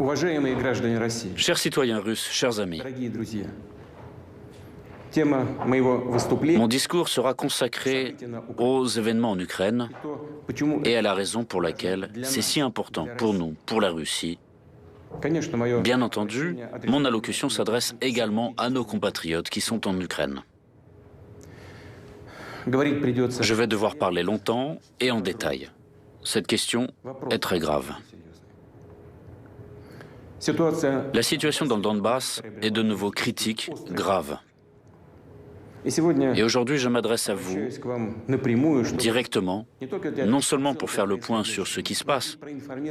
Уважаемые граждане России, Chers citoyens russes, chers amis, дорогие друзья, тема моего выступления mon discours sera consacré aux événements en Ukraine то, почему, et à la raison pour laquelle c'est si important pour nous, pour la Russie. конечно, мое Bien entendu, mon allocution s'adresse également à nos compatriotes qui sont en Ukraine. говорить придется. Je vais devoir parler longtemps et en détail. Cette question est très grave. Ситуация. La situation dans le Donbass est de nouveau critique, grave. И сегодня Et aujourd'hui, je m'adresse à vous обращаюсь к вам напрямую, чтобы directement, не только для non seulement pour faire le point sur ce qui se passe,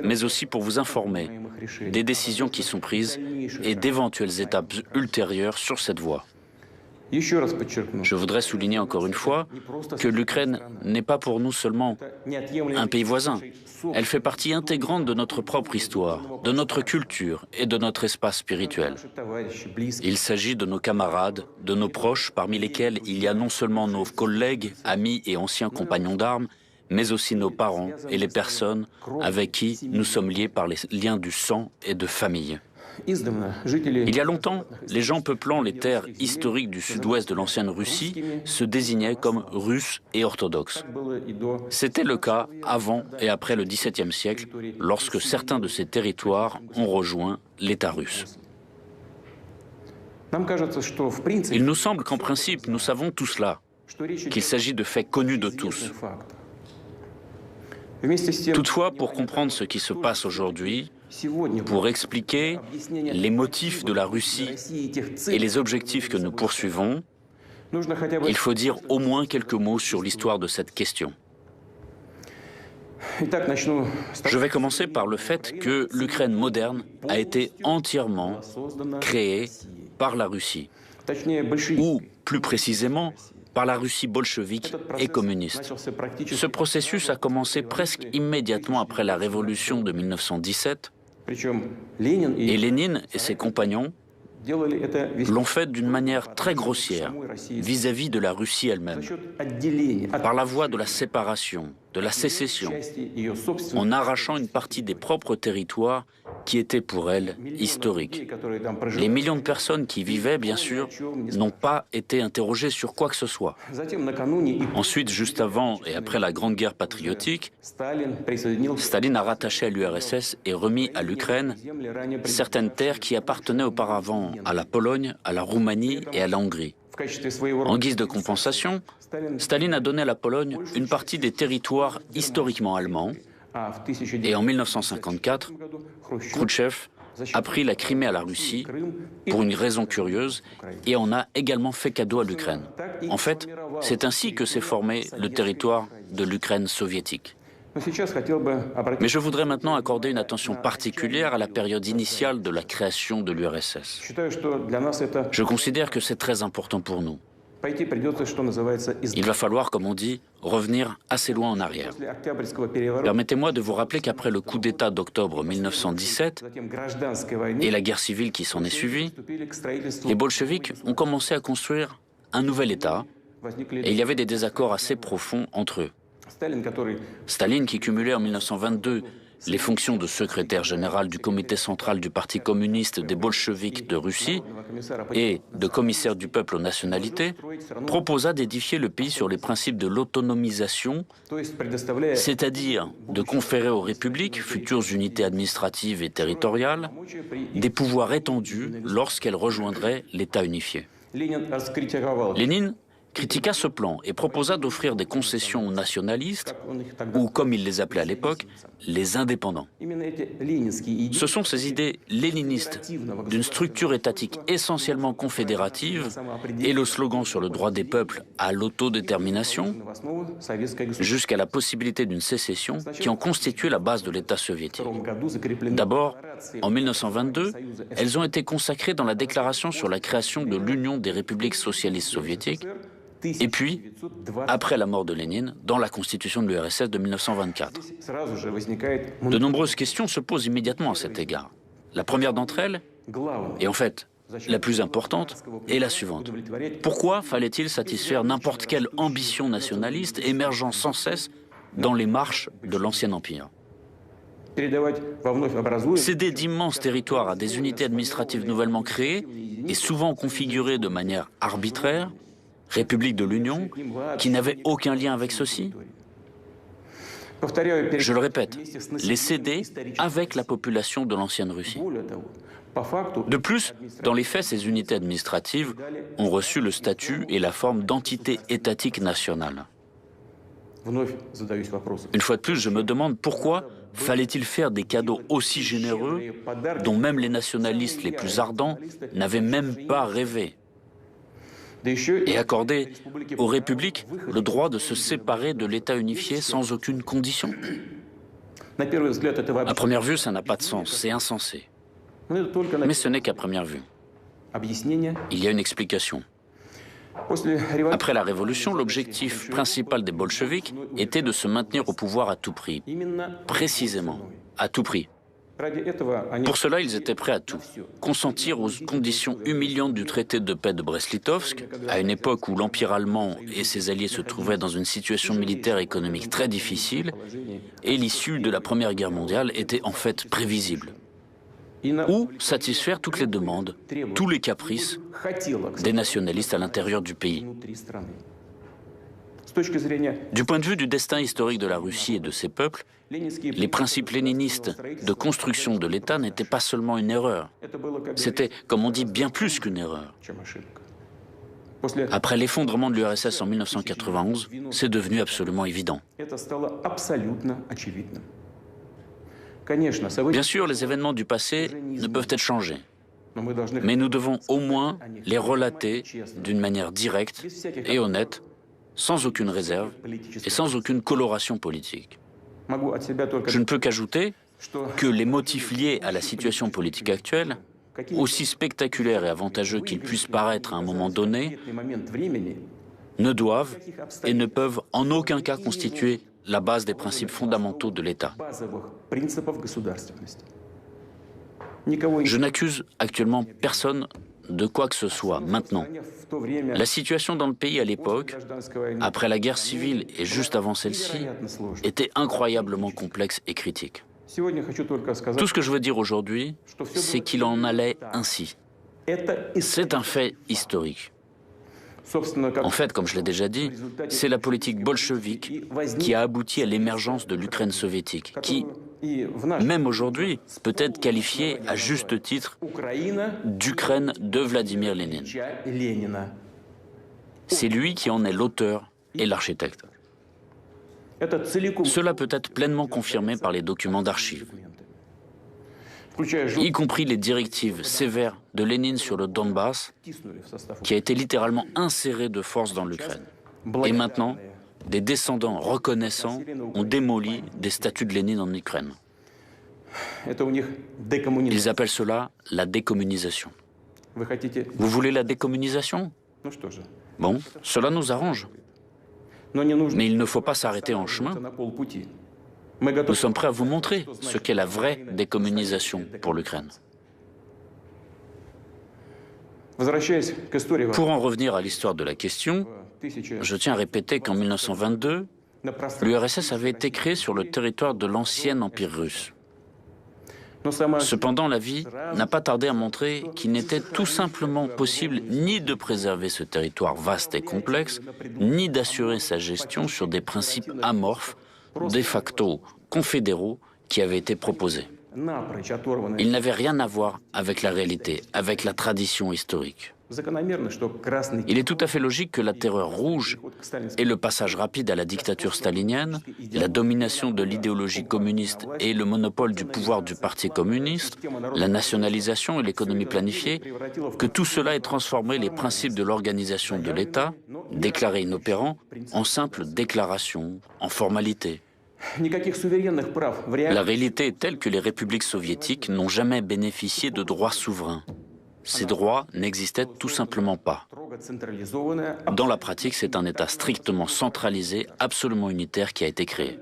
mais aussi pour vous informer des décisions qui sont prises et d'éventuelles étapes ultérieures sur cette voie. Еще раз подчеркну, Je voudrais souligner encore une fois que l'Ukraine n'est pas pour nous seulement un pays voisin. Elle fait partie intégrante de notre propre histoire, de notre culture et de notre espace spirituel. Il s'agit de nos camarades, de nos proches, parmi lesquels il y a non seulement nos collègues, amis et anciens compagnons d'armes, mais aussi nos parents et les personnes avec qui nous sommes liés par les liens du sang et de famille. Il y a longtemps, les gens peuplant les terres historiques du sud-ouest de l'ancienne Russie se désignaient comme Russes et orthodoxes. C'était le cas avant et après le XVIIe siècle, lorsque certains de ces territoires ont rejoint l'État russe. Il nous semble qu'en principe, nous savons tout cela, qu'il s'agit de faits connus de tous. Toutefois, pour comprendre ce qui se passe aujourd'hui, pour expliquer les motifs de la Russie et les objectifs que nous poursuivons, il faut dire au moins quelques mots sur l'histoire de cette question. Je vais commencer par le fait que l'Ukraine moderne a été entièrement créée par la Russie, ou plus précisément par la Russie bolchevique et communiste. Ce processus a commencé presque immédiatement après la révolution de 1917, et Lénine et ses compagnons l'ont fait d'une manière très grossière vis-à-vis de la Russie elle-même, par la voie de la séparation, de la sécession, en arrachant une partie des propres territoires qui étaient pour elle historiques. Les millions de personnes qui y vivaient, bien sûr, n'ont pas été interrogées sur quoi que ce soit. Ensuite, juste avant et après la Grande Guerre patriotique, Staline a rattaché à l'URSS et remis à l'Ukraine certaines terres qui appartenaient auparavant à la Pologne, à la Roumanie et à la Hongrie. En guise de compensation, Staline a donné à la Pologne une partie des territoires historiquement allemands, et en 1954, Khrouchtchev a pris la Crimée à la Russie pour une raison curieuse et en a également fait cadeau à l'Ukraine. En fait, c'est ainsi que s'est formé le territoire de l'Ukraine soviétique. Mais je voudrais maintenant accorder une attention particulière à la période initiale de la création de l'URSS. Je considère que c'est très important pour nous. Il va falloir, comme on dit, revenir assez loin en arrière. Permettez-moi de vous rappeler qu'après le coup d'État d'octobre 1917 et la guerre civile qui s'en est suivie, les bolcheviks ont commencé à construire un nouvel État et il y avait des désaccords assez profonds entre eux. Staline, qui cumulait en 1922 les fonctions de secrétaire général du comité central du Parti communiste des bolcheviks de Russie et de commissaire du peuple aux nationalités, proposa d'édifier le pays sur les principes de l'autonomisation, c'est-à-dire de conférer aux républiques, futures unités administratives et territoriales, des pouvoirs étendus lorsqu'elles rejoindraient l'État unifié. Lénine critiqua ce plan et proposa d'offrir des concessions aux nationalistes, ou comme il les appelait à l'époque, les indépendants. Ce sont ces idées léninistes d'une structure étatique essentiellement confédérative et le slogan sur le droit des peuples à l'autodétermination, jusqu'à la possibilité d'une sécession qui ont constitué la base de l'État soviétique. D'abord, en 1922, elles ont été consacrées dans la déclaration sur la création de l'Union des républiques socialistes soviétiques, et puis, après la mort de Lénine, dans la constitution de l'URSS de 1924. De nombreuses questions se posent immédiatement à cet égard. La première d'entre elles, et en fait la plus importante, est la suivante. Pourquoi fallait-il satisfaire n'importe quelle ambition nationaliste émergeant sans cesse dans les marches de l'ancien empire ? Céder d'immenses territoires à des unités administratives nouvellement créées et souvent configurées de manière arbitraire, République de l'Union, qui n'avaient aucun lien avec ceux-ci. Je le répète, les céder avec la population de l'ancienne Russie. De plus, dans les faits, ces unités administratives ont reçu le statut et la forme d'entité étatique nationale. Une fois de plus, je me demande pourquoi fallait-il faire des cadeaux aussi généreux dont même les nationalistes les plus ardents n'avaient même pas rêvé, et accorder aux républiques le droit de se séparer de l'État unifié sans aucune condition. À première vue, ça n'a pas de sens, c'est insensé. Mais ce n'est qu'à première vue. Il y a une explication. Après la Révolution, l'objectif principal des bolcheviks était de se maintenir au pouvoir à tout prix. Précisément, à tout prix. Pour cela, ils étaient prêts à tout. Consentir aux conditions humiliantes du traité de paix de Brest-Litovsk, à une époque où l'Empire allemand et ses alliés se trouvaient dans une situation militaire et économique très difficile, et l'issue de la Première Guerre mondiale était en fait prévisible. Ou satisfaire toutes les demandes, tous les caprices des nationalistes à l'intérieur du pays. Du point de vue du destin historique de la Russie et de ses peuples, les principes léninistes de construction de l'État n'étaient pas seulement une erreur. C'était, comme on dit, bien plus qu'une erreur. Après l'effondrement de l'URSS en 1991, c'est devenu absolument évident. Bien sûr, les événements du passé ne peuvent être changés, mais nous devons au moins les relater d'une manière directe et honnête, sans aucune réserve et sans aucune coloration politique. Je ne peux qu'ajouter que les motifs liés à la situation politique actuelle, aussi spectaculaires et avantageux qu'ils puissent paraître à un moment donné, ne doivent et ne peuvent en aucun cas constituer la base des principes fondamentaux de l'État. Je n'accuse actuellement personne de quoi que ce soit maintenant. La situation dans le pays à l'époque, après la guerre civile et juste avant celle-ci, était incroyablement complexe et critique. Tout ce que je veux dire aujourd'hui, c'est qu'il en allait ainsi. C'est un fait historique. En fait, comme je l'ai déjà dit, c'est la politique bolchevique qui a abouti à l'émergence de l'Ukraine soviétique, qui, même aujourd'hui, peut être qualifiée à juste titre d'Ukraine de Vladimir Lénine. C'est lui qui en est l'auteur et l'architecte. Cela peut être pleinement confirmé par les documents d'archives, y compris les directives sévères de Lénine sur le Donbass, qui a été littéralement inséré de force dans l'Ukraine. Et maintenant, des descendants reconnaissants ont démoli des statues de Lénine en Ukraine. Ils appellent cela la décommunisation. Vous voulez la décommunisation? Bon, cela nous arrange. Mais il ne faut pas s'arrêter en chemin. Nous sommes prêts à vous montrer ce qu'est la vraie décommunisation pour l'Ukraine. Pour en revenir à l'histoire de la question, je tiens à répéter qu'en 1922, l'URSS avait été créée sur le territoire de l'ancien empire russe. Cependant, la vie n'a pas tardé à montrer qu'il n'était tout simplement possible ni de préserver ce territoire vaste et complexe, ni d'assurer sa gestion sur des principes amorphes, de facto confédéraux, qui avaient été proposés. Ils n'avaient rien à voir avec la réalité, avec la tradition historique. Il est tout à fait logique que la terreur rouge et le passage rapide à la dictature stalinienne, la domination de l'idéologie communiste et le monopole du pouvoir du Parti communiste, la nationalisation et l'économie planifiée, que tout cela ait transformé les principes de l'organisation de l'État, déclarés inopérants, en simples déclarations, en formalités. La réalité est telle que les républiques soviétiques n'ont jamais bénéficié de droits souverains. Ces droits n'existaient tout simplement pas. Dans la pratique, c'est un État strictement centralisé, absolument unitaire qui a été créé.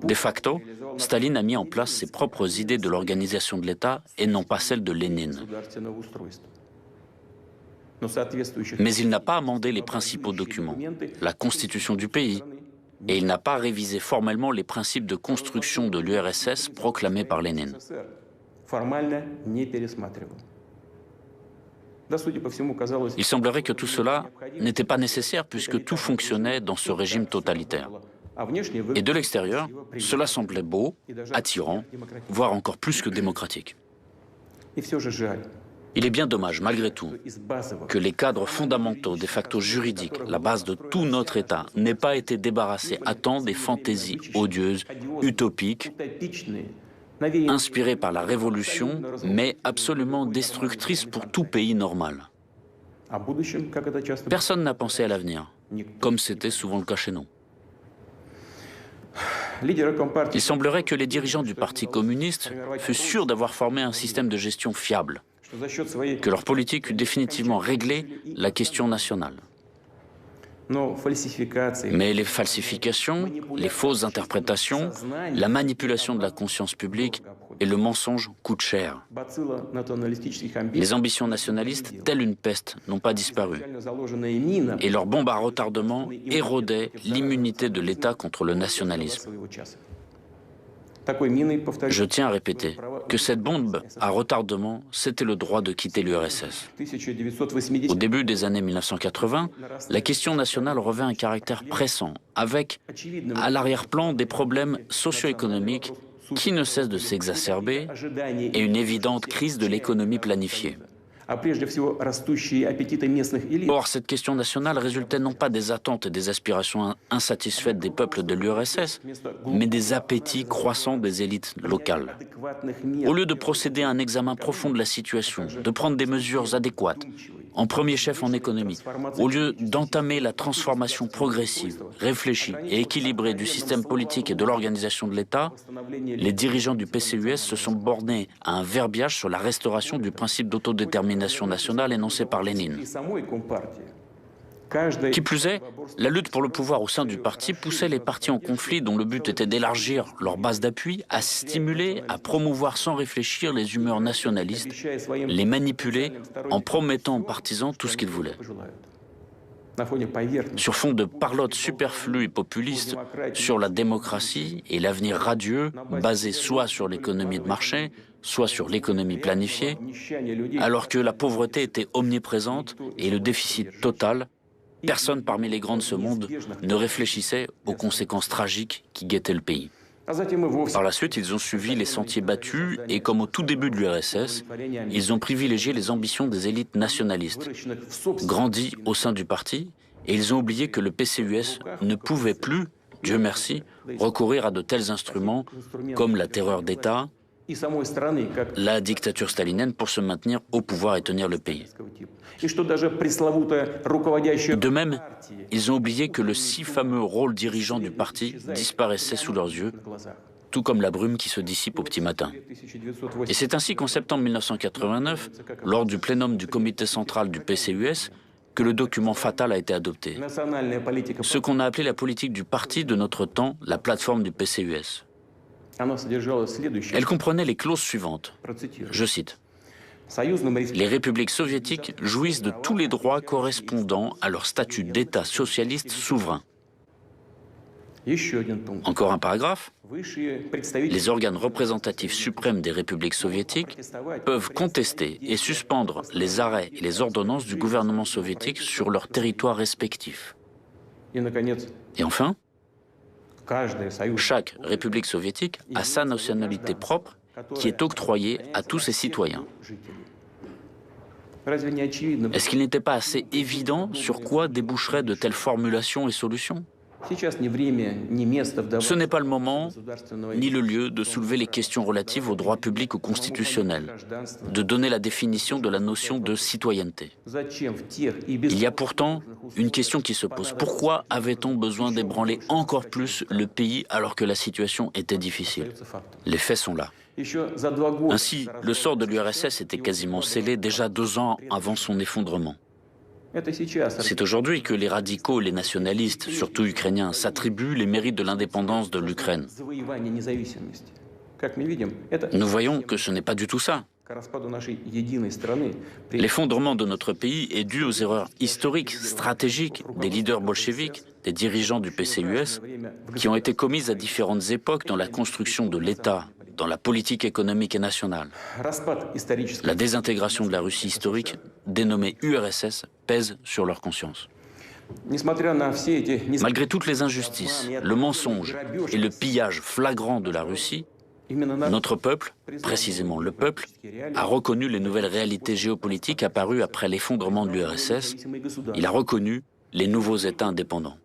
De facto, Staline a mis en place ses propres idées de l'organisation de l'État et non pas celles de Lénine. Mais il n'a pas amendé les principaux documents, la constitution du pays, et il n'a pas révisé formellement les principes de construction de l'URSS proclamés par Lénine. Il semblerait que tout cela n'était pas nécessaire puisque tout fonctionnait dans ce régime totalitaire. Et de l'extérieur, cela semblait beau, attirant, voire encore plus que démocratique. Il est bien dommage, malgré tout, que les cadres fondamentaux, des factos juridiques, la base de tout notre État, n'aient pas été débarrassés à temps des fantaisies odieuses, utopiques, inspirées par la Révolution, mais absolument destructrices pour tout pays normal. Personne n'a pensé à l'avenir, comme c'était souvent le cas chez nous. Il semblerait que les dirigeants du Parti communiste fussent sûrs d'avoir formé un système de gestion fiable, que leur politique eût définitivement réglé la question nationale. Mais les falsifications, les fausses interprétations, la manipulation de la conscience publique et le mensonge coûtent cher. Les ambitions nationalistes, telles une peste, n'ont pas disparu. Et leur bombe à retardement érodait l'immunité de l'État contre le nationalisme. Je tiens à répéter que cette bombe à retardement, c'était le droit de quitter l'URSS. Au début des années 1980, la question nationale revêt un caractère pressant, avec à l'arrière-plan des problèmes socio-économiques qui ne cessent de s'exacerber et une évidente crise de l'économie planifiée. Or, cette question nationale résultait non pas des attentes et des aspirations insatisfaites des peuples de l'URSS, mais des appétits croissants des élites locales. Au lieu de procéder à un examen profond de la situation, de prendre des mesures adéquates, en premier chef en économie, au lieu d'entamer la transformation progressive, réfléchie et équilibrée du système politique et de l'organisation de l'État, les dirigeants du PCUS se sont bornés à un verbiage sur la restauration du principe d'autodétermination nationale énoncé par Lénine. Qui plus est, la lutte pour le pouvoir au sein du parti poussait les partis en conflit dont le but était d'élargir leur base d'appui, à stimuler, à promouvoir sans réfléchir les humeurs nationalistes, les manipuler en promettant aux partisans tout ce qu'ils voulaient. Sur fond de parlotte superflue et populiste sur la démocratie et l'avenir radieux, basé soit sur l'économie de marché, soit sur l'économie planifiée, alors que la pauvreté était omniprésente et le déficit total, personne parmi les grands de ce monde ne réfléchissait aux conséquences tragiques qui guettaient le pays. Par la suite, ils ont suivi les sentiers battus et, comme au tout début de l'URSS, ils ont privilégié les ambitions des élites nationalistes, grandies au sein du parti, et ils ont oublié que le PCUS ne pouvait plus, Dieu merci, recourir à de tels instruments comme la terreur d'État, la dictature stalinienne pour se maintenir au pouvoir et tenir le pays. De même, ils ont oublié que le si fameux rôle dirigeant du parti disparaissait sous leurs yeux, tout comme la brume qui se dissipe au petit matin. Et c'est ainsi qu'en septembre 1989, lors du plénum du comité central du PCUS, que le document fatal a été adopté. Ce qu'on a appelé la politique du parti de notre temps, la plateforme du PCUS. Elle comprenait les clauses suivantes. Je cite. Les républiques soviétiques jouissent de tous les droits correspondant à leur statut d'État socialiste souverain. Encore un paragraphe. Les organes représentatifs suprêmes des républiques soviétiques peuvent contester et suspendre les arrêts et les ordonnances du gouvernement soviétique sur leur territoire respectif. Et enfin, chaque république soviétique a sa nationalité propre qui est octroyée à tous ses citoyens. Est-ce qu'il n'était pas assez évident sur quoi déboucheraient de telles formulations et solutions ? Ce n'est pas le moment ni le lieu de soulever les questions relatives aux droits publics ou constitutionnels, de donner la définition de la notion de citoyenneté. Il y a pourtant une question qui se pose. Pourquoi avait-on besoin d'ébranler encore plus le pays alors que la situation était difficile? Les faits sont là. Ainsi, le sort de l'URSS était quasiment scellé déjà 2 ans avant son effondrement. C'est aujourd'hui que les radicaux et les nationalistes, surtout ukrainiens, s'attribuent les mérites de l'indépendance de l'Ukraine. Nous voyons que ce n'est pas du tout ça. L'effondrement de notre pays est dû aux erreurs historiques, stratégiques des leaders bolcheviques, des dirigeants du PCUS, qui ont été commises à différentes époques dans la construction de l'État, dans la politique économique et nationale. La désintégration de la Russie historique, dénommée URSS, pèse sur leur conscience. Malgré toutes les injustices, le mensonge et le pillage flagrant de la Russie, notre peuple, précisément le peuple, a reconnu les nouvelles réalités géopolitiques apparues après l'effondrement de l'URSS. Il a reconnu les nouveaux États indépendants.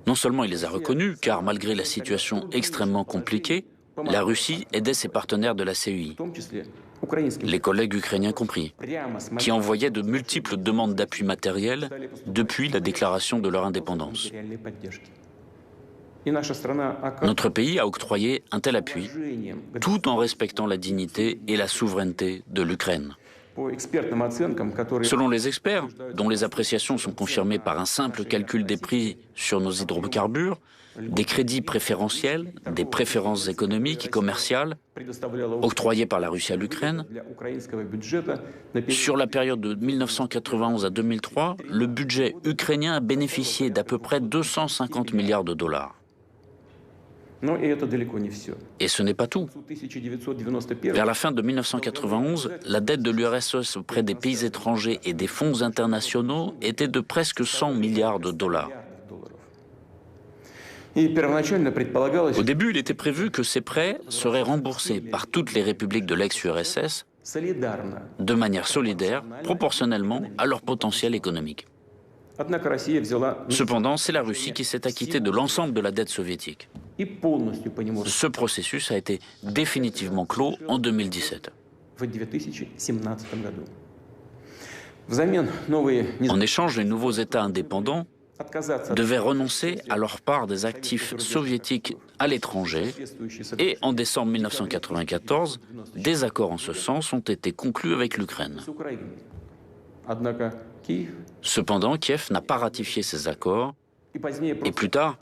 Non seulement il les a reconnus, car malgré la situation extrêmement compliquée, la Russie aidait ses partenaires de la CEI, les collègues ukrainiens compris, qui envoyaient de multiples demandes d'appui matériel depuis la déclaration de leur indépendance. Notre pays a octroyé un tel appui, tout en respectant la dignité et la souveraineté de l'Ukraine. Selon les experts, dont les appréciations sont confirmées par un simple calcul des prix sur nos hydrocarbures, des crédits préférentiels, des préférences économiques et commerciales octroyées par la Russie à l'Ukraine, sur la période de 1991 à 2003, le budget ukrainien a bénéficié d'à peu près 250 milliards de dollars. Et ce n'est pas tout. Vers la fin de 1991, la dette de l'URSS auprès des pays étrangers et des fonds internationaux était de presque 100 milliards de dollars. Au début, il était prévu que ces prêts seraient remboursés par toutes les républiques de l'ex-URSS de manière solidaire, proportionnellement à leur potentiel économique. Cependant, c'est la Russie qui s'est acquittée de l'ensemble de la dette soviétique. Ce processus a été définitivement clos en 2017. En échange, les nouveaux États indépendants devaient renoncer à leur part des actifs soviétiques à l'étranger et en décembre 1994, des accords en ce sens ont été conclus avec l'Ukraine. Cependant, Kiev n'a pas ratifié ces accords et plus tard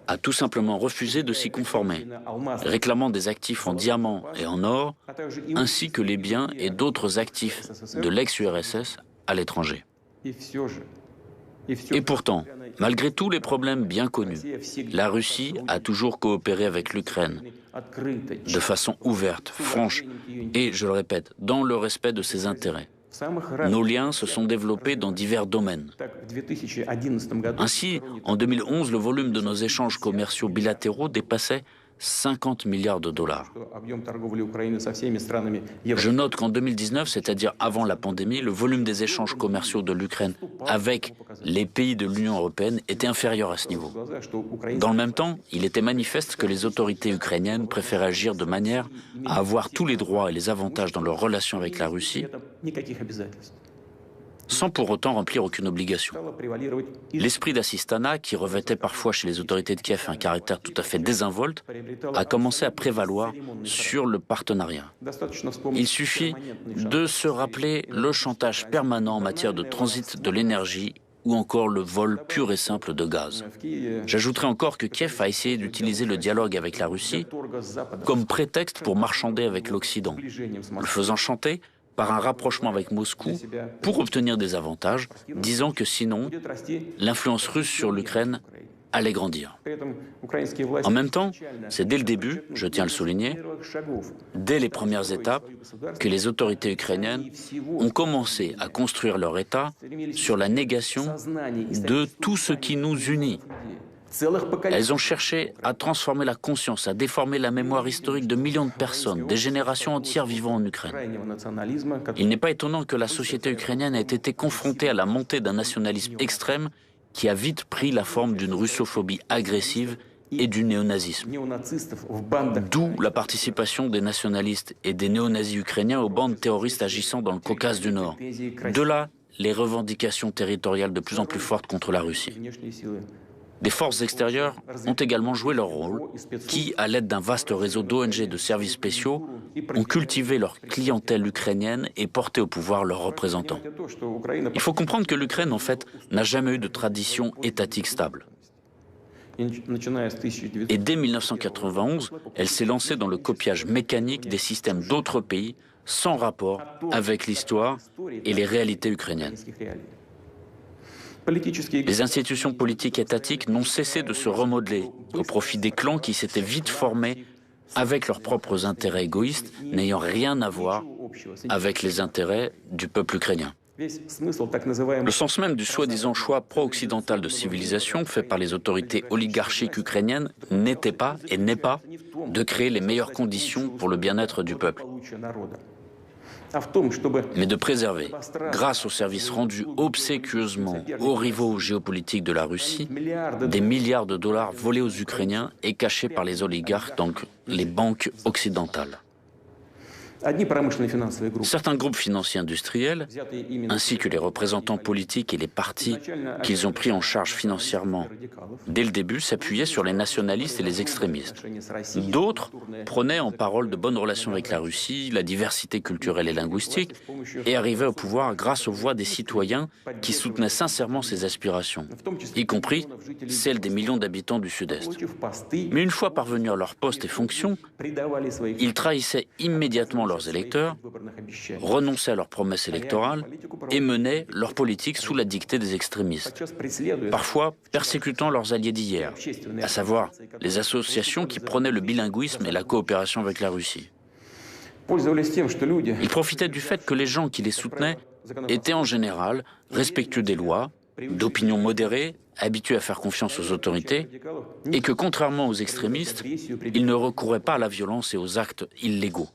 a tout simplement refusé de s'y conformer, réclamant des actifs en diamants et en or, ainsi que les biens et d'autres actifs de l'ex-URSS à l'étranger. Et pourtant, malgré tous les problèmes bien connus, la Russie a toujours coopéré avec l'Ukraine de façon ouverte, franche et, je le répète, dans le respect de ses intérêts. Nos liens se sont développés dans divers domaines. Ainsi, en 2011, le volume de nos échanges commerciaux bilatéraux dépassait 50 milliards de dollars. Je note qu'en 2019, c'est-à-dire avant la pandémie, le volume des échanges commerciaux de l'Ukraine avec les pays de l'Union européenne était inférieur à ce niveau. Dans le même temps, il était manifeste que les autorités ukrainiennes préfèrent agir de manière à avoir tous les droits et les avantages dans leurs relations avec la Russie, sans pour autant remplir aucune obligation. L'esprit d'assistanat, qui revêtait parfois chez les autorités de Kiev un caractère tout à fait désinvolte, a commencé à prévaloir sur le partenariat. Il suffit de se rappeler le chantage permanent en matière de transit de l'énergie ou encore le vol pur et simple de gaz. J'ajouterai encore que Kiev a essayé d'utiliser le dialogue avec la Russie comme prétexte pour marchander avec l'Occident, le faisant chanter par un rapprochement avec Moscou pour obtenir des avantages, disant que sinon, l'influence russe sur l'Ukraine allait grandir. En même temps, c'est dès le début, je tiens à le souligner, dès les premières étapes, que les autorités ukrainiennes ont commencé à construire leur État sur la négation de tout ce qui nous unit. Elles ont cherché à transformer la conscience, à déformer la mémoire historique de millions de personnes, des générations entières vivant en Ukraine. Il n'est pas étonnant que la société ukrainienne ait été confrontée à la montée d'un nationalisme extrême qui a vite pris la forme d'une russophobie agressive et du néonazisme. D'où la participation des nationalistes et des néonazis ukrainiens aux bandes terroristes agissant dans le Caucase du Nord. De là, les revendications territoriales de plus en plus fortes contre la Russie. Des forces extérieures ont également joué leur rôle, qui, à l'aide d'un vaste réseau d'ONG de services spéciaux, ont cultivé leur clientèle ukrainienne et porté au pouvoir leurs représentants. Il faut comprendre que l'Ukraine, en fait, n'a jamais eu de tradition étatique stable. Et dès 1991, elle s'est lancée dans le copiage mécanique des systèmes d'autres pays, sans rapport avec l'histoire et les réalités ukrainiennes. Les institutions politiques étatiques n'ont cessé de se remodeler au profit des clans qui s'étaient vite formés avec leurs propres intérêts égoïstes, n'ayant rien à voir avec les intérêts du peuple ukrainien. Le sens même du soi-disant choix pro-occidental de civilisation fait par les autorités oligarchiques ukrainiennes n'était pas et n'est pas de créer les meilleures conditions pour le bien-être du peuple, mais de préserver, grâce aux services rendus obséquieusement aux rivaux géopolitiques de la Russie, des milliards de dollars volés aux Ukrainiens et cachés par les oligarques dans les banques occidentales. Certains groupes financiers industriels, ainsi que les représentants politiques et les partis qu'ils ont pris en charge financièrement dès le début, s'appuyaient sur les nationalistes et les extrémistes. D'autres prenaient en parole de bonnes relations avec la Russie, la diversité culturelle et linguistique, et arrivaient au pouvoir grâce aux voix des citoyens qui soutenaient sincèrement ces aspirations, y compris celles des millions d'habitants du Sud-Est. Mais une fois parvenus à leurs postes et fonctions, ils trahissaient immédiatement leurs électeurs, renonçaient à leurs promesses électorales et menaient leur politique sous la dictée des extrémistes, parfois persécutant leurs alliés d'hier, à savoir les associations qui prônaient le bilinguisme et la coopération avec la Russie. Ils profitaient du fait que les gens qui les soutenaient étaient en général respectueux des lois, d'opinion modérée, habitués à faire confiance aux autorités, et que, contrairement aux extrémistes, ils ne recouraient pas à la violence et aux actes illégaux.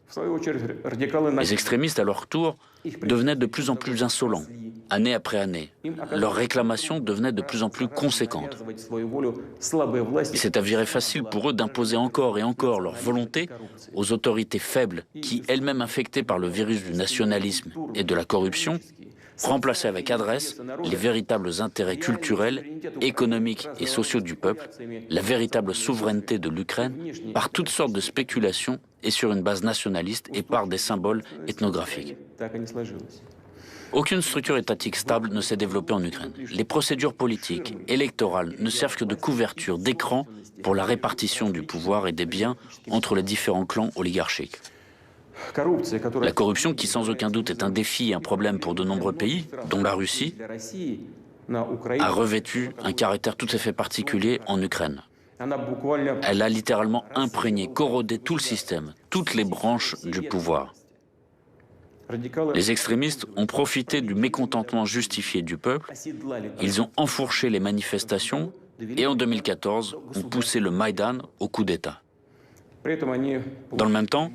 Les extrémistes, à leur tour, devenaient de plus en plus insolents, année après année. Leurs réclamations devenaient de plus en plus conséquentes. Il s'est avéré facile pour eux d'imposer encore et encore leur volonté aux autorités faibles qui, elles-mêmes infectées par le virus du nationalisme et de la corruption, remplacer avec adresse les véritables intérêts culturels, économiques et sociaux du peuple, la véritable souveraineté de l'Ukraine, par toutes sortes de spéculations et sur une base nationaliste et par des symboles ethnographiques. Aucune structure étatique stable ne s'est développée en Ukraine. Les procédures politiques, électorales ne servent que de couverture, d'écran pour la répartition du pouvoir et des biens entre les différents clans oligarchiques. La corruption, qui sans aucun doute est un défi et un problème pour de nombreux pays, dont la Russie, a revêtu un caractère tout à fait particulier en Ukraine. Elle a littéralement imprégné, corrodé tout le système, toutes les branches du pouvoir. Les extrémistes ont profité du mécontentement justifié du peuple, ils ont enfourché les manifestations et en 2014 ont poussé le Maïdan au coup d'État. Dans le même temps,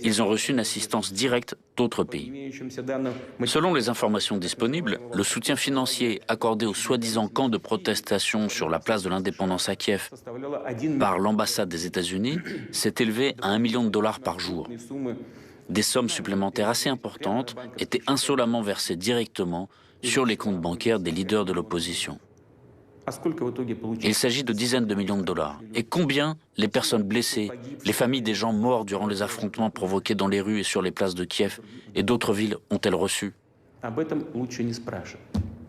ils ont reçu une assistance directe d'autres pays. Selon les informations disponibles, le soutien financier accordé aux soi-disant camps de protestation sur la place de l'indépendance à Kiev par l'ambassade des États-Unis s'est élevé à $1 million par jour. Des sommes supplémentaires assez importantes étaient insolemment versées directement sur les comptes bancaires des leaders de l'opposition. Il s'agit de dizaines de millions de dollars. Et combien les personnes blessées, les familles des gens morts durant les affrontements provoqués dans les rues et sur les places de Kiev et d'autres villes ont-elles reçu?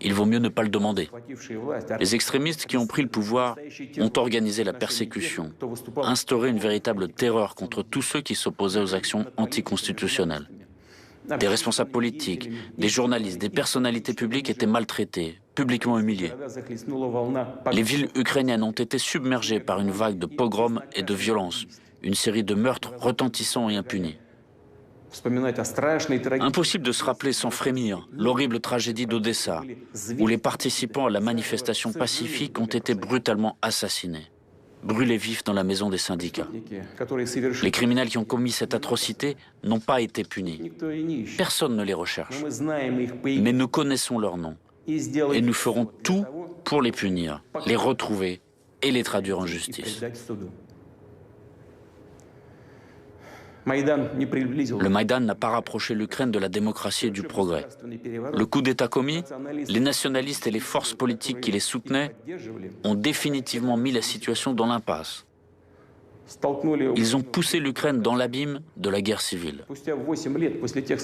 Il vaut mieux ne pas le demander. Les extrémistes qui ont pris le pouvoir ont organisé la persécution, instauré une véritable terreur contre tous ceux qui s'opposaient aux actions anticonstitutionnelles. Des responsables politiques, des journalistes, des personnalités publiques étaient maltraités, publiquement humiliés. Les villes ukrainiennes ont été submergées par une vague de pogroms et de violences, une série de meurtres retentissants et impunis. Impossible de se rappeler sans frémir l'horrible tragédie d'Odessa, où les participants à la manifestation pacifique ont été brutalement assassinés, brûlés vifs dans la maison des syndicats. Les criminels qui ont commis cette atrocité n'ont pas été punis. Personne ne les recherche. Mais nous connaissons leurs noms et nous ferons tout pour les punir, les retrouver et les traduire en justice. Le Maïdan n'a pas rapproché l'Ukraine de la démocratie et du progrès. Le coup d'État commis, les nationalistes et les forces politiques qui les soutenaient ont définitivement mis la situation dans l'impasse. Ils ont poussé l'Ukraine dans l'abîme de la guerre civile.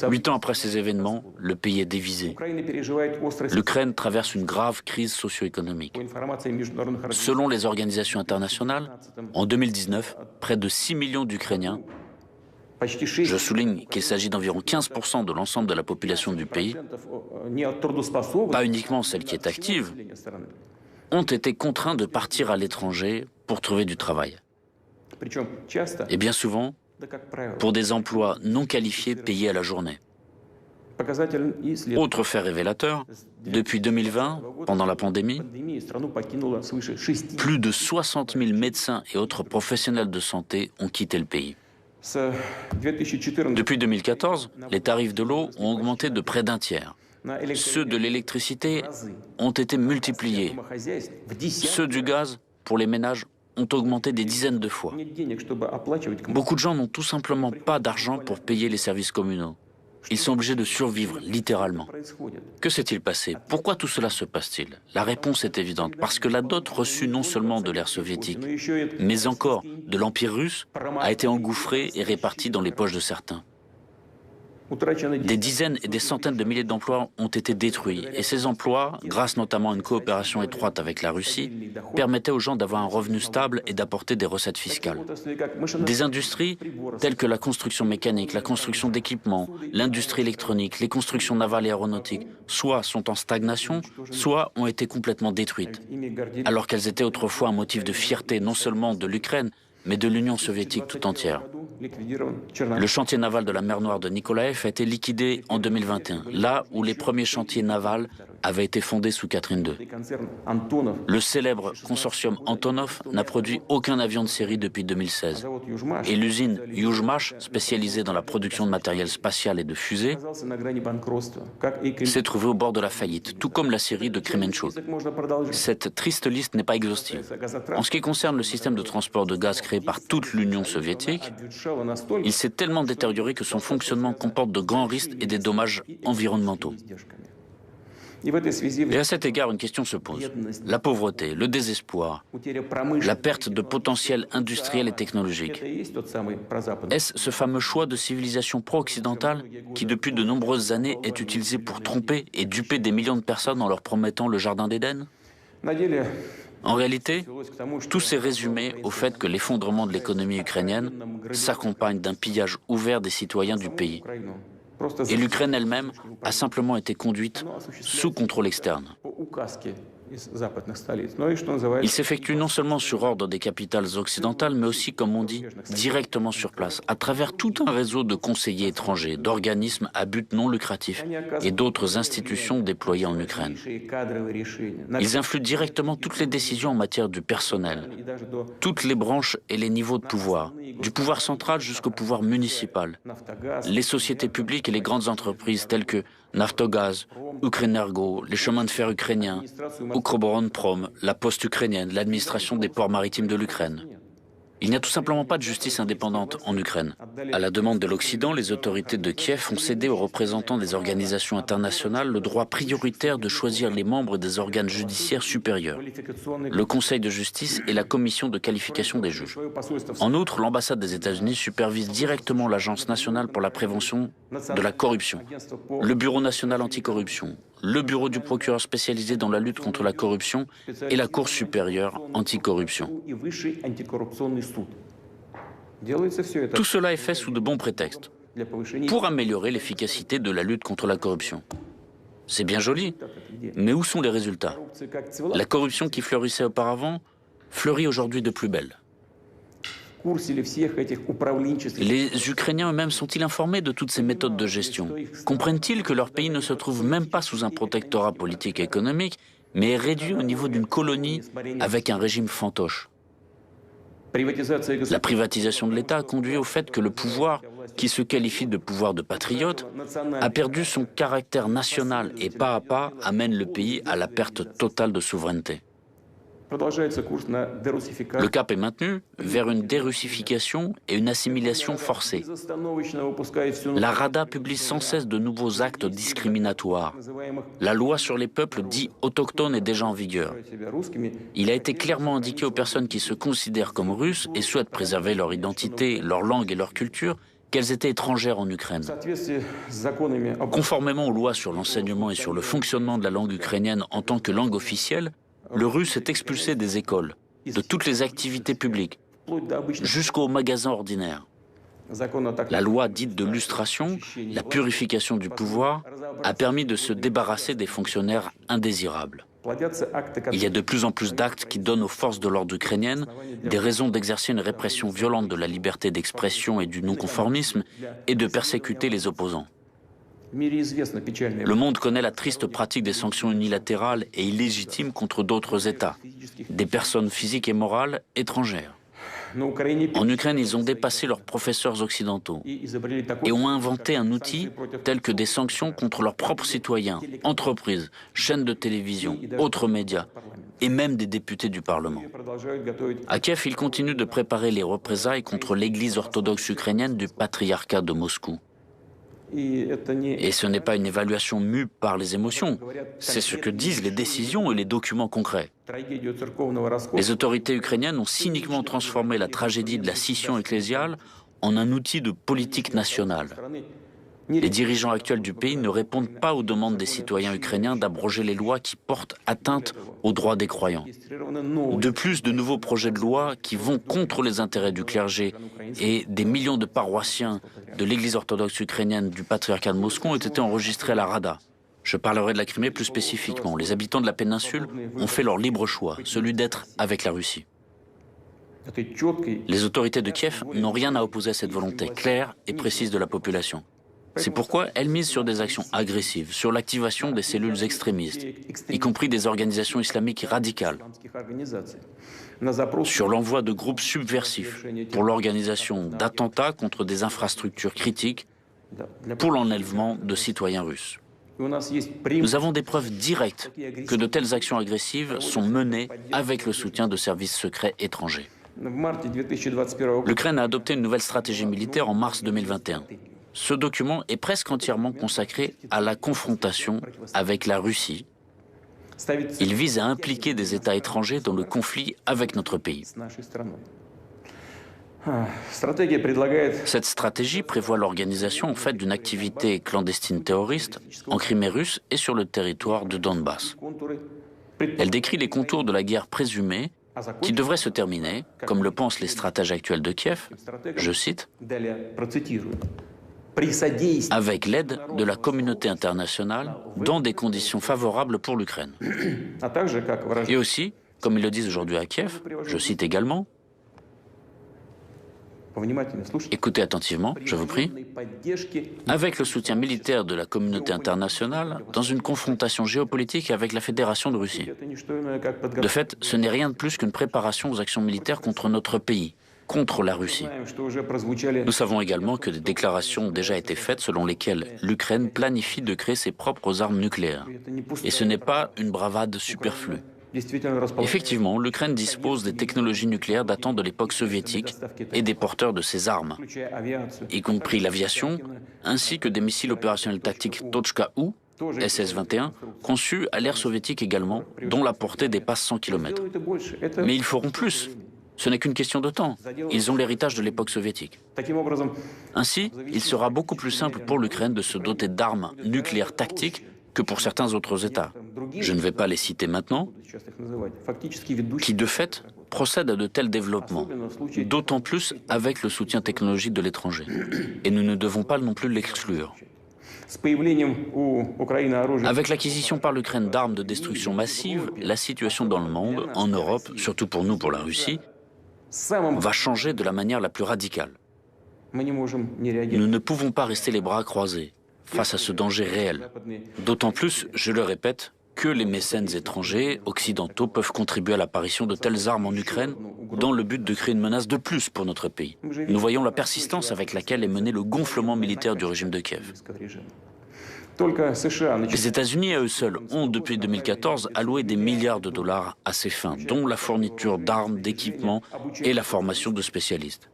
8 ans après ces événements, le pays est divisé. L'Ukraine traverse une grave crise socio-économique. Selon les organisations internationales, en 2019, près de 6 millions d'Ukrainiens Je souligne qu'il s'agit d'environ 15% de l'ensemble de la population du pays, pas uniquement celle qui est active, ont été contraints de partir à l'étranger pour trouver du travail. Et bien souvent, pour des emplois non qualifiés payés à la journée. Autre fait révélateur, depuis 2020, pendant la pandémie, plus de 60 000 médecins et autres professionnels de santé ont quitté le pays. Depuis 2014, les tarifs de l'eau ont augmenté de près d'un tiers. Ceux de l'électricité ont été multipliés. Ceux du gaz, pour les ménages, ont augmenté des dizaines de fois. Beaucoup de gens n'ont tout simplement pas d'argent pour payer les services communaux. Ils sont obligés de survivre, littéralement. Que s'est-il passé? Pourquoi tout cela se passe-t-il? La réponse est évidente, parce que la dot reçue non seulement de l'ère soviétique, mais encore de l'Empire russe, a été engouffrée et répartie dans les poches de certains. Des dizaines et des centaines de milliers d'emplois ont été détruits, et ces emplois, grâce notamment à une coopération étroite avec la Russie, permettaient aux gens d'avoir un revenu stable et d'apporter des recettes fiscales. Des industries telles que la construction mécanique, la construction d'équipements, l'industrie électronique, les constructions navales et aéronautiques, soit sont en stagnation, soit ont été complètement détruites, alors qu'elles étaient autrefois un motif de fierté non seulement de l'Ukraine, mais de l'Union soviétique tout entière. Le chantier naval de la mer Noire de Nikolaev a été liquidé en 2021, là où les premiers chantiers navals avaient été fondés sous Catherine II. Le célèbre consortium Antonov n'a produit aucun avion de série depuis 2016. Et l'usine Yuzhmash, spécialisée dans la production de matériel spatial et de fusées, s'est trouvée au bord de la faillite, tout comme la série de Kremenchuk. Cette triste liste n'est pas exhaustive. En ce qui concerne le système de transport de gaz créé par toute l'Union soviétique, il s'est tellement détérioré que son fonctionnement comporte de grands risques et des dommages environnementaux. Et à cet égard, une question se pose. La pauvreté, le désespoir, la perte de potentiel industriel et technologique. Est-ce ce fameux choix de civilisation pro-occidentale qui, depuis de nombreuses années, est utilisé pour tromper et duper des millions de personnes en leur promettant le jardin d'Éden? En réalité, tout s'est résumé au fait que l'effondrement de l'économie ukrainienne s'accompagne d'un pillage ouvert des citoyens du pays. Et l'Ukraine elle-même a simplement été conduite sous contrôle externe. Il s'effectue non seulement sur ordre des capitales occidentales, mais aussi, comme on dit, directement sur place, à travers tout un réseau de conseillers étrangers, d'organismes à but non lucratif et d'autres institutions déployées en Ukraine. Ils influent directement toutes les décisions en matière du personnel, toutes les branches et les niveaux de pouvoir, du pouvoir central jusqu'au pouvoir municipal, les sociétés publiques et les grandes entreprises telles que Naftogaz, Ukrenergo, les chemins de fer ukrainiens, Ukroboronprom, la poste ukrainienne, l'administration des ports maritimes de l'Ukraine. Il n'y a tout simplement pas de justice indépendante en Ukraine. À la demande de l'Occident, les autorités de Kiev ont cédé aux représentants des organisations internationales le droit prioritaire de choisir les membres des organes judiciaires supérieurs, le Conseil de justice et la Commission de qualification des juges. En outre, l'ambassade des États-Unis supervise directement l'Agence nationale pour la prévention de la corruption, le Bureau national anticorruption, le Bureau du procureur spécialisé dans la lutte contre la corruption et la Cour supérieure anticorruption. Tout cela est fait sous de bons prétextes, pour améliorer l'efficacité de la lutte contre la corruption. C'est bien joli, mais où sont les résultats? La corruption qui fleurissait auparavant fleurit aujourd'hui de plus belle. Les Ukrainiens eux-mêmes sont-ils informés de toutes ces méthodes de gestion? Comprennent-ils que leur pays ne se trouve même pas sous un protectorat politique et économique, mais est réduit au niveau d'une colonie avec un régime fantoche? La privatisation de l'État a conduit au fait que le pouvoir, qui se qualifie de pouvoir de patriote, a perdu son caractère national et pas à pas amène le pays à la perte totale de souveraineté. Le cap est maintenu vers une dérussification et une assimilation forcée. La Rada publie sans cesse de nouveaux actes discriminatoires. La loi sur les peuples dits autochtones est déjà en vigueur. Il a été clairement indiqué aux personnes qui se considèrent comme russes et souhaitent préserver leur identité, leur langue et leur culture qu'elles étaient étrangères en Ukraine. Conformément aux lois sur l'enseignement et sur le fonctionnement de la langue ukrainienne en tant que langue officielle, le russe est expulsé des écoles, de toutes les activités publiques, jusqu'aux magasins ordinaires. La loi dite de lustration, la purification du pouvoir, a permis de se débarrasser des fonctionnaires indésirables. Il y a de plus en plus d'actes qui donnent aux forces de l'ordre ukrainiennes des raisons d'exercer une répression violente de la liberté d'expression et du non-conformisme et de persécuter les opposants. Le monde connaît la triste pratique des sanctions unilatérales et illégitimes contre d'autres États, des personnes physiques et morales étrangères. En Ukraine, ils ont dépassé leurs professeurs occidentaux et ont inventé un outil tel que des sanctions contre leurs propres citoyens, entreprises, chaînes de télévision, autres médias et même des députés du Parlement. À Kiev, ils continuent de préparer les représailles contre l'Église orthodoxe ukrainienne du patriarcat de Moscou. Et ce n'est pas une évaluation mue par les émotions, c'est ce que disent les décisions et les documents concrets. Les autorités ukrainiennes ont cyniquement transformé la tragédie de la scission ecclésiale en un outil de politique nationale. Les dirigeants actuels du pays ne répondent pas aux demandes des citoyens ukrainiens d'abroger les lois qui portent atteinte aux droits des croyants. De plus, de nouveaux projets de loi qui vont contre les intérêts du clergé et des millions de paroissiens de l'Église orthodoxe ukrainienne du patriarcat de Moscou ont été enregistrés à la Rada. Je parlerai de la Crimée plus spécifiquement. Les habitants de la péninsule ont fait leur libre choix, celui d'être avec la Russie. Les autorités de Kiev n'ont rien à opposer à cette volonté claire et précise de la population. C'est pourquoi elles misent sur des actions agressives, sur l'activation des cellules extrémistes, y compris des organisations islamiques radicales, sur l'envoi de groupes subversifs pour l'organisation d'attentats contre des infrastructures critiques, pour l'enlèvement de citoyens russes. Nous avons des preuves directes que de telles actions agressives sont menées avec le soutien de services secrets étrangers. L'Ukraine a adopté une nouvelle stratégie militaire en mars 2021. Ce document est presque entièrement consacré à la confrontation avec la Russie. Il vise à impliquer des États étrangers dans le conflit avec notre pays. Cette stratégie prévoit l'organisation en fait d'une activité clandestine terroriste en Crimée russe et sur le territoire de Donbass. Elle décrit les contours de la guerre présumée qui devrait se terminer, comme le pensent les stratèges actuels de Kiev, je cite, avec l'aide de la communauté internationale dans des conditions favorables pour l'Ukraine. Et aussi, comme ils le disent aujourd'hui à Kiev, je cite également, écoutez attentivement, je vous prie, avec le soutien militaire de la communauté internationale dans une confrontation géopolitique avec la Fédération de Russie. De fait, ce n'est rien de plus qu'une préparation aux actions militaires contre notre pays, contre la Russie. Nous savons également que des déclarations ont déjà été faites selon lesquelles l'Ukraine planifie de créer ses propres armes nucléaires. Et ce n'est pas une bravade superflue. Effectivement, l'Ukraine dispose des technologies nucléaires datant de l'époque soviétique et des porteurs de ces armes, y compris l'aviation, ainsi que des missiles opérationnels tactiques Tochka-U, SS-21, conçus à l'ère soviétique également, dont la portée dépasse 100 km. Mais ils feront plus. Ce n'est qu'une question de temps. Ils ont l'héritage de l'époque soviétique. Ainsi, il sera beaucoup plus simple pour l'Ukraine de se doter d'armes nucléaires tactiques que pour certains autres États. Je ne vais pas les citer maintenant, qui de fait procèdent à de tels développements, d'autant plus avec le soutien technologique de l'étranger. Et nous ne devons pas non plus l'exclure. Avec l'acquisition par l'Ukraine d'armes de destruction massive, la situation dans le monde, en Europe, surtout pour nous, pour la Russie, va changer de la manière la plus radicale. Nous ne pouvons pas rester les bras croisés face à ce danger réel. D'autant plus, je le répète, que les mécènes étrangers, occidentaux, peuvent contribuer à l'apparition de telles armes en Ukraine dans le but de créer une menace de plus pour notre pays. Nous voyons la persistance avec laquelle est mené le gonflement militaire du régime de Kiev. Les États-Unis à eux seuls ont, depuis 2014, alloué des milliards de dollars à ces fins, dont la fourniture d'armes, d'équipements et la formation de spécialistes.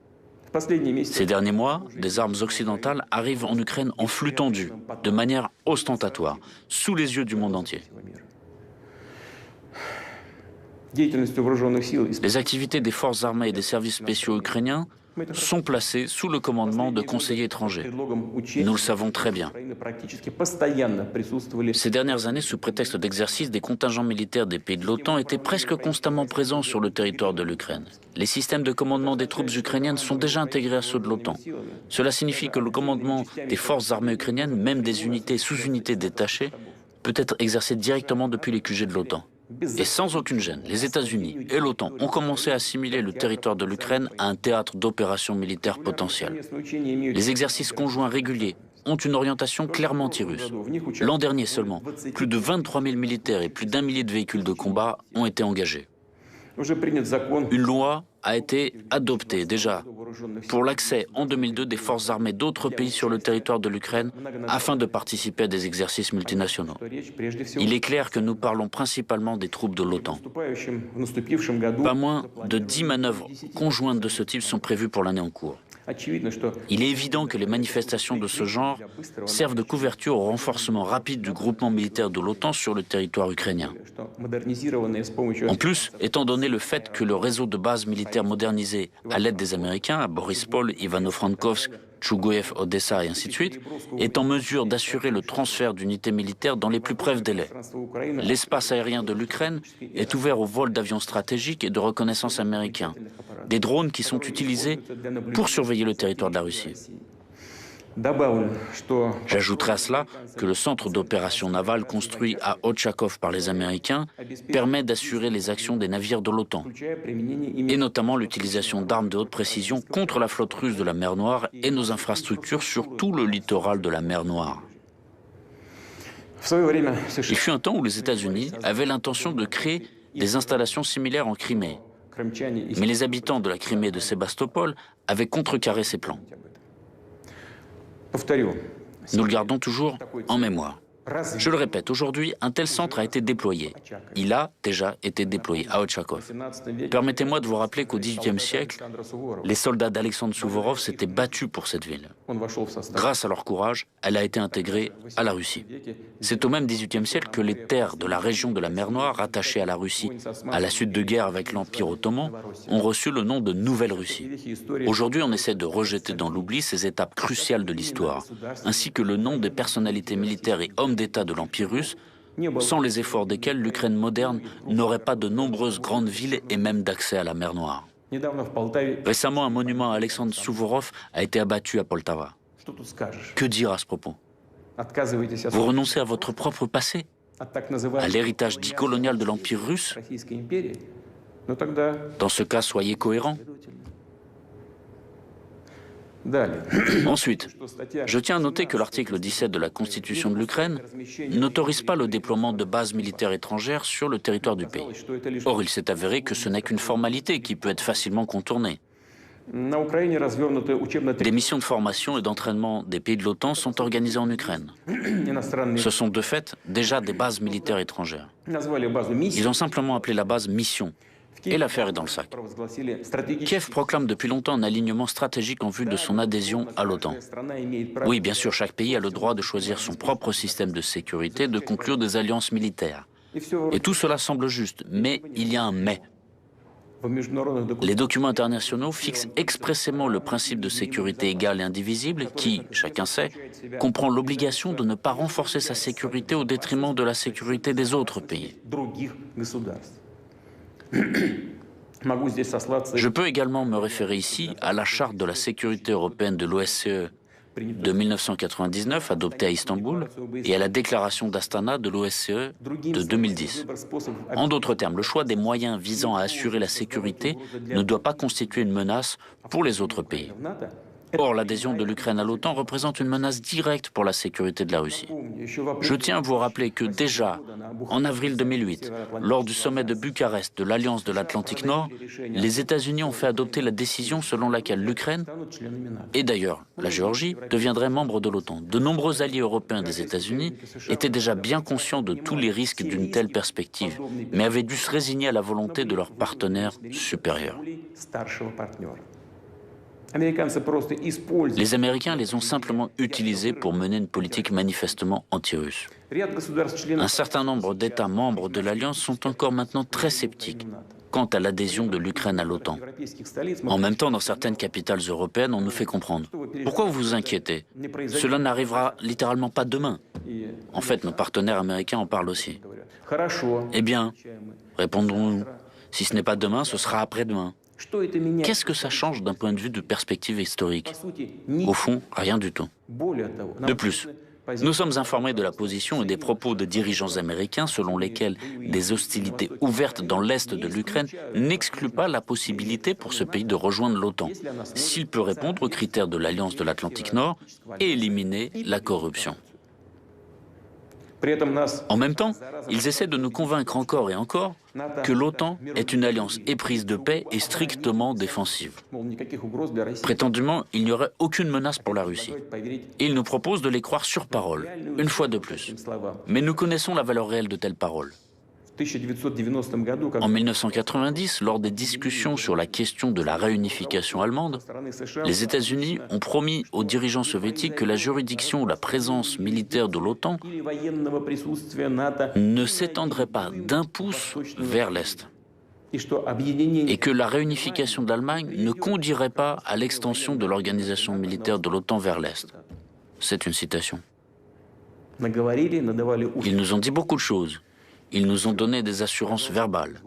Ces derniers mois, des armes occidentales arrivent en Ukraine en flux tendu, de manière ostentatoire, sous les yeux du monde entier. Les activités des forces armées et des services spéciaux ukrainiens sont placés sous le commandement de conseillers étrangers. Nous le savons très bien. Ces dernières années, sous prétexte d'exercice, des contingents militaires des pays de l'OTAN étaient presque constamment présents sur le territoire de l'Ukraine. Les systèmes de commandement des troupes ukrainiennes sont déjà intégrés à ceux de l'OTAN. Cela signifie que le commandement des forces armées ukrainiennes, même des unités et sous-unités détachées, peut être exercé directement depuis les QG de l'OTAN. Et sans aucune gêne, les États-Unis et l'OTAN ont commencé à assimiler le territoire de l'Ukraine à un théâtre d'opérations militaires potentielles. Les exercices conjoints réguliers ont une orientation clairement anti-russe. L'an dernier seulement, plus de 23 000 militaires et plus d'1 millier de véhicules de combat ont été engagés. Une loi a été adoptée déjà pour l'accès en 2002 des forces armées d'autres pays sur le territoire de l'Ukraine afin de participer à des exercices multinationaux. Il est clair que nous parlons principalement des troupes de l'OTAN. Pas moins de 10 manœuvres conjointes de ce type sont prévues pour l'année en cours. Il est évident que les manifestations de ce genre servent de couverture au renforcement rapide du groupement militaire de l'OTAN sur le territoire ukrainien. En plus, étant donné le fait que le réseau de bases militaires modernisé à l'aide des Américains, à Borispol, Ivano-Frankovsk, Tchougoïev, Odessa et ainsi de suite, est en mesure d'assurer le transfert d'unités militaires dans les plus brefs délais. L'espace aérien de l'Ukraine est ouvert au vol d'avions stratégiques et de reconnaissance américains, des drones qui sont utilisés pour surveiller le territoire de la Russie. J'ajouterai à cela que le centre d'opération navale construit à Ochakov par les Américains permet d'assurer les actions des navires de l'OTAN, et notamment l'utilisation d'armes de haute précision contre la flotte russe de la mer Noire et nos infrastructures sur tout le littoral de la mer Noire. Il fut un temps où les États-Unis avaient l'intention de créer des installations similaires en Crimée, mais les habitants de la Crimée et de Sébastopol avaient contrecarré ces plans. Nous le gardons toujours en mémoire. Je le répète, aujourd'hui, un tel centre a été déployé. Il a déjà été déployé à Ochakov. Permettez-moi de vous rappeler qu'au XVIIIe siècle, les soldats d'Alexandre Souvorov s'étaient battus pour cette ville. Grâce à leur courage, elle a été intégrée à la Russie. C'est au même XVIIIe siècle que les terres de la région de la mer Noire, rattachées à la Russie à la suite de guerre avec l'Empire ottoman, ont reçu le nom de Nouvelle-Russie. Aujourd'hui, on essaie de rejeter dans l'oubli ces étapes cruciales de l'histoire, ainsi que le nom des personnalités militaires et hommes d'État de l'Empire russe, sans les efforts desquels l'Ukraine moderne n'aurait pas de nombreuses grandes villes et même d'accès à la mer Noire. Récemment, un monument à Alexandre Souvorov a été abattu à Poltava. Que dire à ce propos? Vous renoncez à votre propre passé, à l'héritage dit colonial de l'Empire russe? Dans ce cas, soyez cohérents. Ensuite, je tiens à noter que l'article 17 de la Constitution de l'Ukraine n'autorise pas le déploiement de bases militaires étrangères sur le territoire du pays. Or, il s'est avéré que ce n'est qu'une formalité qui peut être facilement contournée. Des missions de formation et d'entraînement des pays de l'OTAN sont organisées en Ukraine. Ce sont de fait déjà des bases militaires étrangères. Ils ont simplement appelé la base mission. Et l'affaire est dans le sac. Kiev proclame depuis longtemps un alignement stratégique en vue de son adhésion à l'OTAN. Oui, bien sûr, chaque pays a le droit de choisir son propre système de sécurité, de conclure des alliances militaires. Et tout cela semble juste, mais il y a un mais. Les documents internationaux fixent expressément le principe de sécurité égale et indivisible qui, chacun sait, comprend l'obligation de ne pas renforcer sa sécurité au détriment de la sécurité des autres pays. Je peux également me référer ici à la Charte de la sécurité européenne de l'OSCE de 1999, adoptée à Istanbul, et à la déclaration d'Astana de l'OSCE de 2010. En d'autres termes, le choix des moyens visant à assurer la sécurité ne doit pas constituer une menace pour les autres pays. Or, l'adhésion de l'Ukraine à l'OTAN représente une menace directe pour la sécurité de la Russie. Je tiens à vous rappeler que déjà, en avril 2008, lors du sommet de Bucarest de l'Alliance de l'Atlantique Nord, les États-Unis ont fait adopter la décision selon laquelle l'Ukraine, et d'ailleurs la Géorgie, deviendraient membres de l'OTAN. De nombreux alliés européens des États-Unis étaient déjà bien conscients de tous les risques d'une telle perspective, mais avaient dû se résigner à la volonté de leurs partenaires supérieurs. Les Américains les ont simplement utilisés pour mener une politique manifestement anti-russe. Un certain nombre d'États membres de l'Alliance sont encore maintenant très sceptiques. quant à l'adhésion de l'Ukraine à l'OTAN. En même temps, dans certaines capitales européennes, on nous fait comprendre. Pourquoi vous vous inquiétez? Cela n'arrivera littéralement pas demain. En fait, nos partenaires américains en parlent aussi. Eh bien, répondons-nous, si ce n'est pas demain, ce sera après-demain. Qu'est-ce que ça change d'un point de vue de perspective historique? Au fond, rien du tout. De plus, nous sommes informés de la position et des propos de dirigeants américains selon lesquels des hostilités ouvertes dans l'est de l'Ukraine n'excluent pas la possibilité pour ce pays de rejoindre l'OTAN, s'il peut répondre aux critères de l'Alliance de l'Atlantique Nord et éliminer la corruption. En même temps, ils essaient de nous convaincre encore et encore que l'OTAN est une alliance éprise de paix et strictement défensive. Prétendument, il n'y aurait aucune menace pour la Russie. Et ils nous proposent de les croire sur parole, une fois de plus. Mais nous connaissons la valeur réelle de telles paroles. En 1990, lors des discussions sur la question de la réunification allemande, les États-Unis ont promis aux dirigeants soviétiques que la juridiction ou la présence militaire de l'OTAN ne s'étendrait pas d'un pouce vers l'Est et que la réunification de l'Allemagne ne conduirait pas à l'extension de l'organisation militaire de l'OTAN vers l'Est. C'est une citation. Ils nous ont dit beaucoup de choses. Ils nous ont donné des assurances verbales.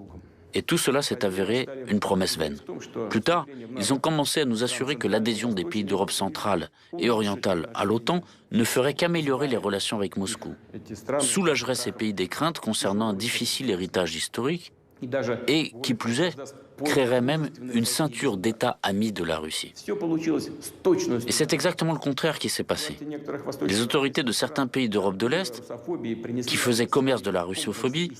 Et tout cela s'est avéré une promesse vaine. Plus tard, ils ont commencé à nous assurer que l'adhésion des pays d'Europe centrale et orientale à l'OTAN ne ferait qu'améliorer les relations avec Moscou, soulagerait ces pays des craintes concernant un difficile héritage historique et, qui plus est, créerait même une ceinture d'États amis de la Russie. Et c'est exactement le contraire qui s'est passé. Les autorités de certains pays d'Europe de l'Est, qui faisaient commerce de la russophobie,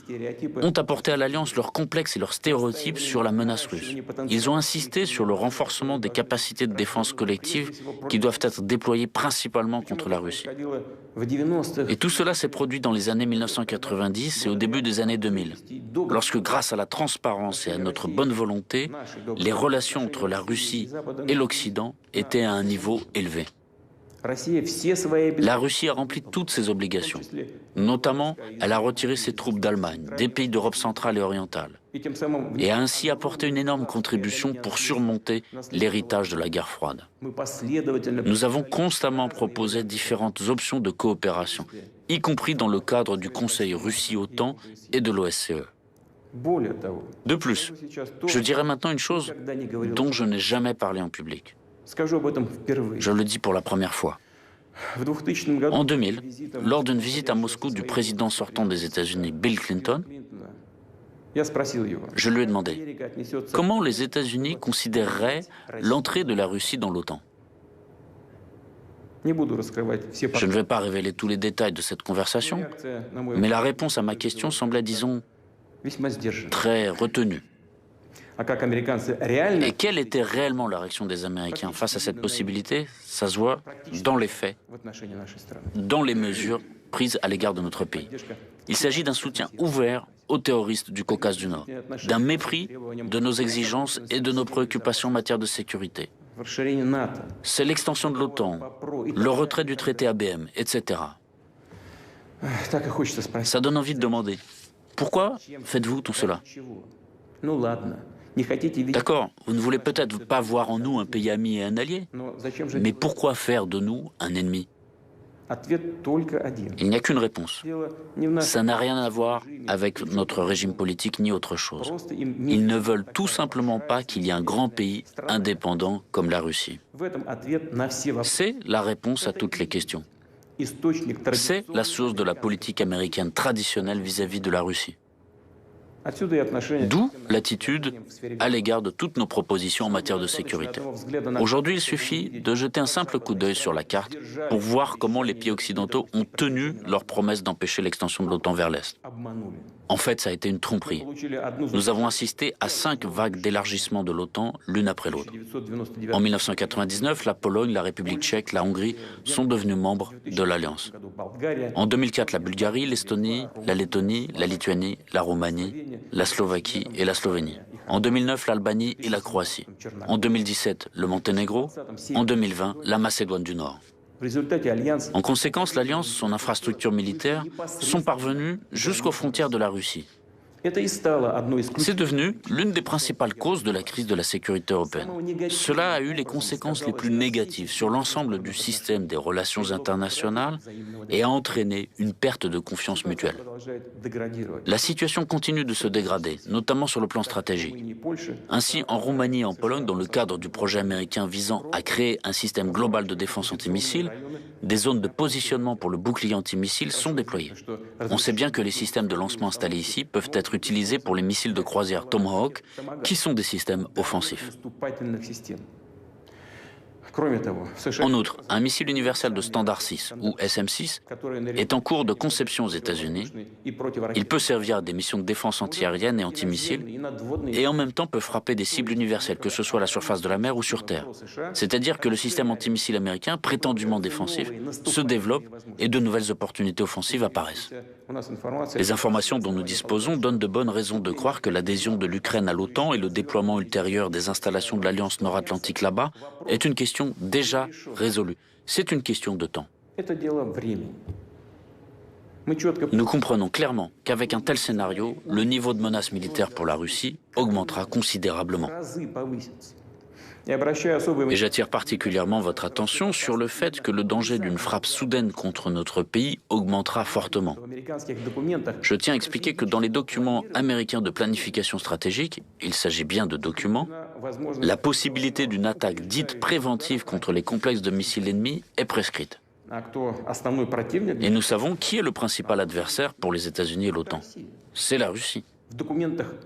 ont apporté à l'Alliance leurs complexes et leurs stéréotypes sur la menace russe. Ils ont insisté sur le renforcement des capacités de défense collective qui doivent être déployées principalement contre la Russie. Et tout cela s'est produit dans les années 1990 et au début des années 2000, lorsque, grâce à la transparence et à notre bonne volonté, les relations entre la Russie et l'Occident étaient à un niveau élevé. La Russie a rempli toutes ses obligations. Notamment, elle a retiré ses troupes d'Allemagne, des pays d'Europe centrale et orientale, et a ainsi apporté une énorme contribution pour surmonter l'héritage de la guerre froide. Nous avons constamment proposé différentes options de coopération, y compris dans le cadre du Conseil Russie-OTAN et de l'OSCE. De plus, je dirais maintenant une chose dont je n'ai jamais parlé en public. Je le dis pour la première fois. En 2000, lors d'une visite à Moscou du président sortant des États-Unis, Bill Clinton, je lui ai demandé comment les États-Unis considéreraient l'entrée de la Russie dans l'OTAN. Je ne vais pas révéler tous les détails de cette conversation, mais la réponse à ma question semblait, disons, très retenue. Et quelle était réellement la réaction des Américains face à cette possibilité? Ça se voit dans les faits, dans les mesures prises à l'égard de notre pays. Il s'agit d'un soutien ouvert aux terroristes du Caucase du Nord, d'un mépris de nos exigences et de nos préoccupations en matière de sécurité. C'est l'extension de l'OTAN, le retrait du traité ABM, etc. Ça donne envie de demander, pourquoi faites-vous tout cela? D'accord, vous ne voulez peut-être pas voir en nous un pays ami et un allié, mais pourquoi faire de nous un ennemi? Il n'y a qu'une réponse. Ça n'a rien à voir avec notre régime politique ni autre chose. Ils ne veulent tout simplement pas qu'il y ait un grand pays indépendant comme la Russie. C'est la réponse à toutes les questions. C'est la source de la politique américaine traditionnelle vis-à-vis de la Russie. D'où l'attitude à l'égard de toutes nos propositions en matière de sécurité. Aujourd'hui, il suffit de jeter un simple coup d'œil sur la carte pour voir comment les pays occidentaux ont tenu leur promesse d'empêcher l'extension de l'OTAN vers l'Est. En fait, ça a été une tromperie. Nous avons assisté à 5 vagues d'élargissement de l'OTAN, l'une après l'autre. En 1999, la Pologne, la République tchèque, la Hongrie sont devenus membres de l'Alliance. En 2004, la Bulgarie, l'Estonie, la Lettonie, la Lituanie, la Roumanie, la Slovaquie et la Slovénie. En 2009, l'Albanie et la Croatie. En 2017, le Monténégro. En 2020, la Macédoine du Nord. En conséquence, l'Alliance, son infrastructure militaire, sont parvenues jusqu'aux frontières de la Russie. C'est devenu l'une des principales causes de la crise de la sécurité européenne. Cela a eu les conséquences les plus négatives sur l'ensemble du système des relations internationales et a entraîné une perte de confiance mutuelle. La situation continue de se dégrader, notamment sur le plan stratégique. Ainsi, en Roumanie et en Pologne, dans le cadre du projet américain visant à créer un système global de défense antimissile, des zones de positionnement pour le bouclier antimissile sont déployées. On sait bien que les systèmes de lancement installés ici peuvent être utilisés pour les missiles de croisière Tomahawk, qui sont des systèmes offensifs. En outre, un missile universel de standard 6, ou SM-6, est en cours de conception aux États-Unis. Il peut servir à des missions de défense antiaérienne et antimissiles, et en même temps peut frapper des cibles universelles, que ce soit à la surface de la mer ou sur terre. C'est-à-dire que le système antimissile américain, prétendument défensif, se développe et de nouvelles opportunités offensives apparaissent. Les informations dont nous disposons donnent de bonnes raisons de croire que l'adhésion de l'Ukraine à l'OTAN et le déploiement ultérieur des installations de l'Alliance nord-atlantique là-bas est une question déjà résolue. C'est une question de temps. Nous comprenons clairement qu'avec un tel scénario, le niveau de menace militaire pour la Russie augmentera considérablement. Et j'attire particulièrement votre attention sur le fait que le danger d'une frappe soudaine contre notre pays augmentera fortement. Je tiens à expliquer que dans les documents américains de planification stratégique, il s'agit bien de documents, la possibilité d'une attaque dite préventive contre les complexes de missiles ennemis est prescrite. Et nous savons qui est le principal adversaire pour les États-Unis et l'OTAN. C'est la Russie.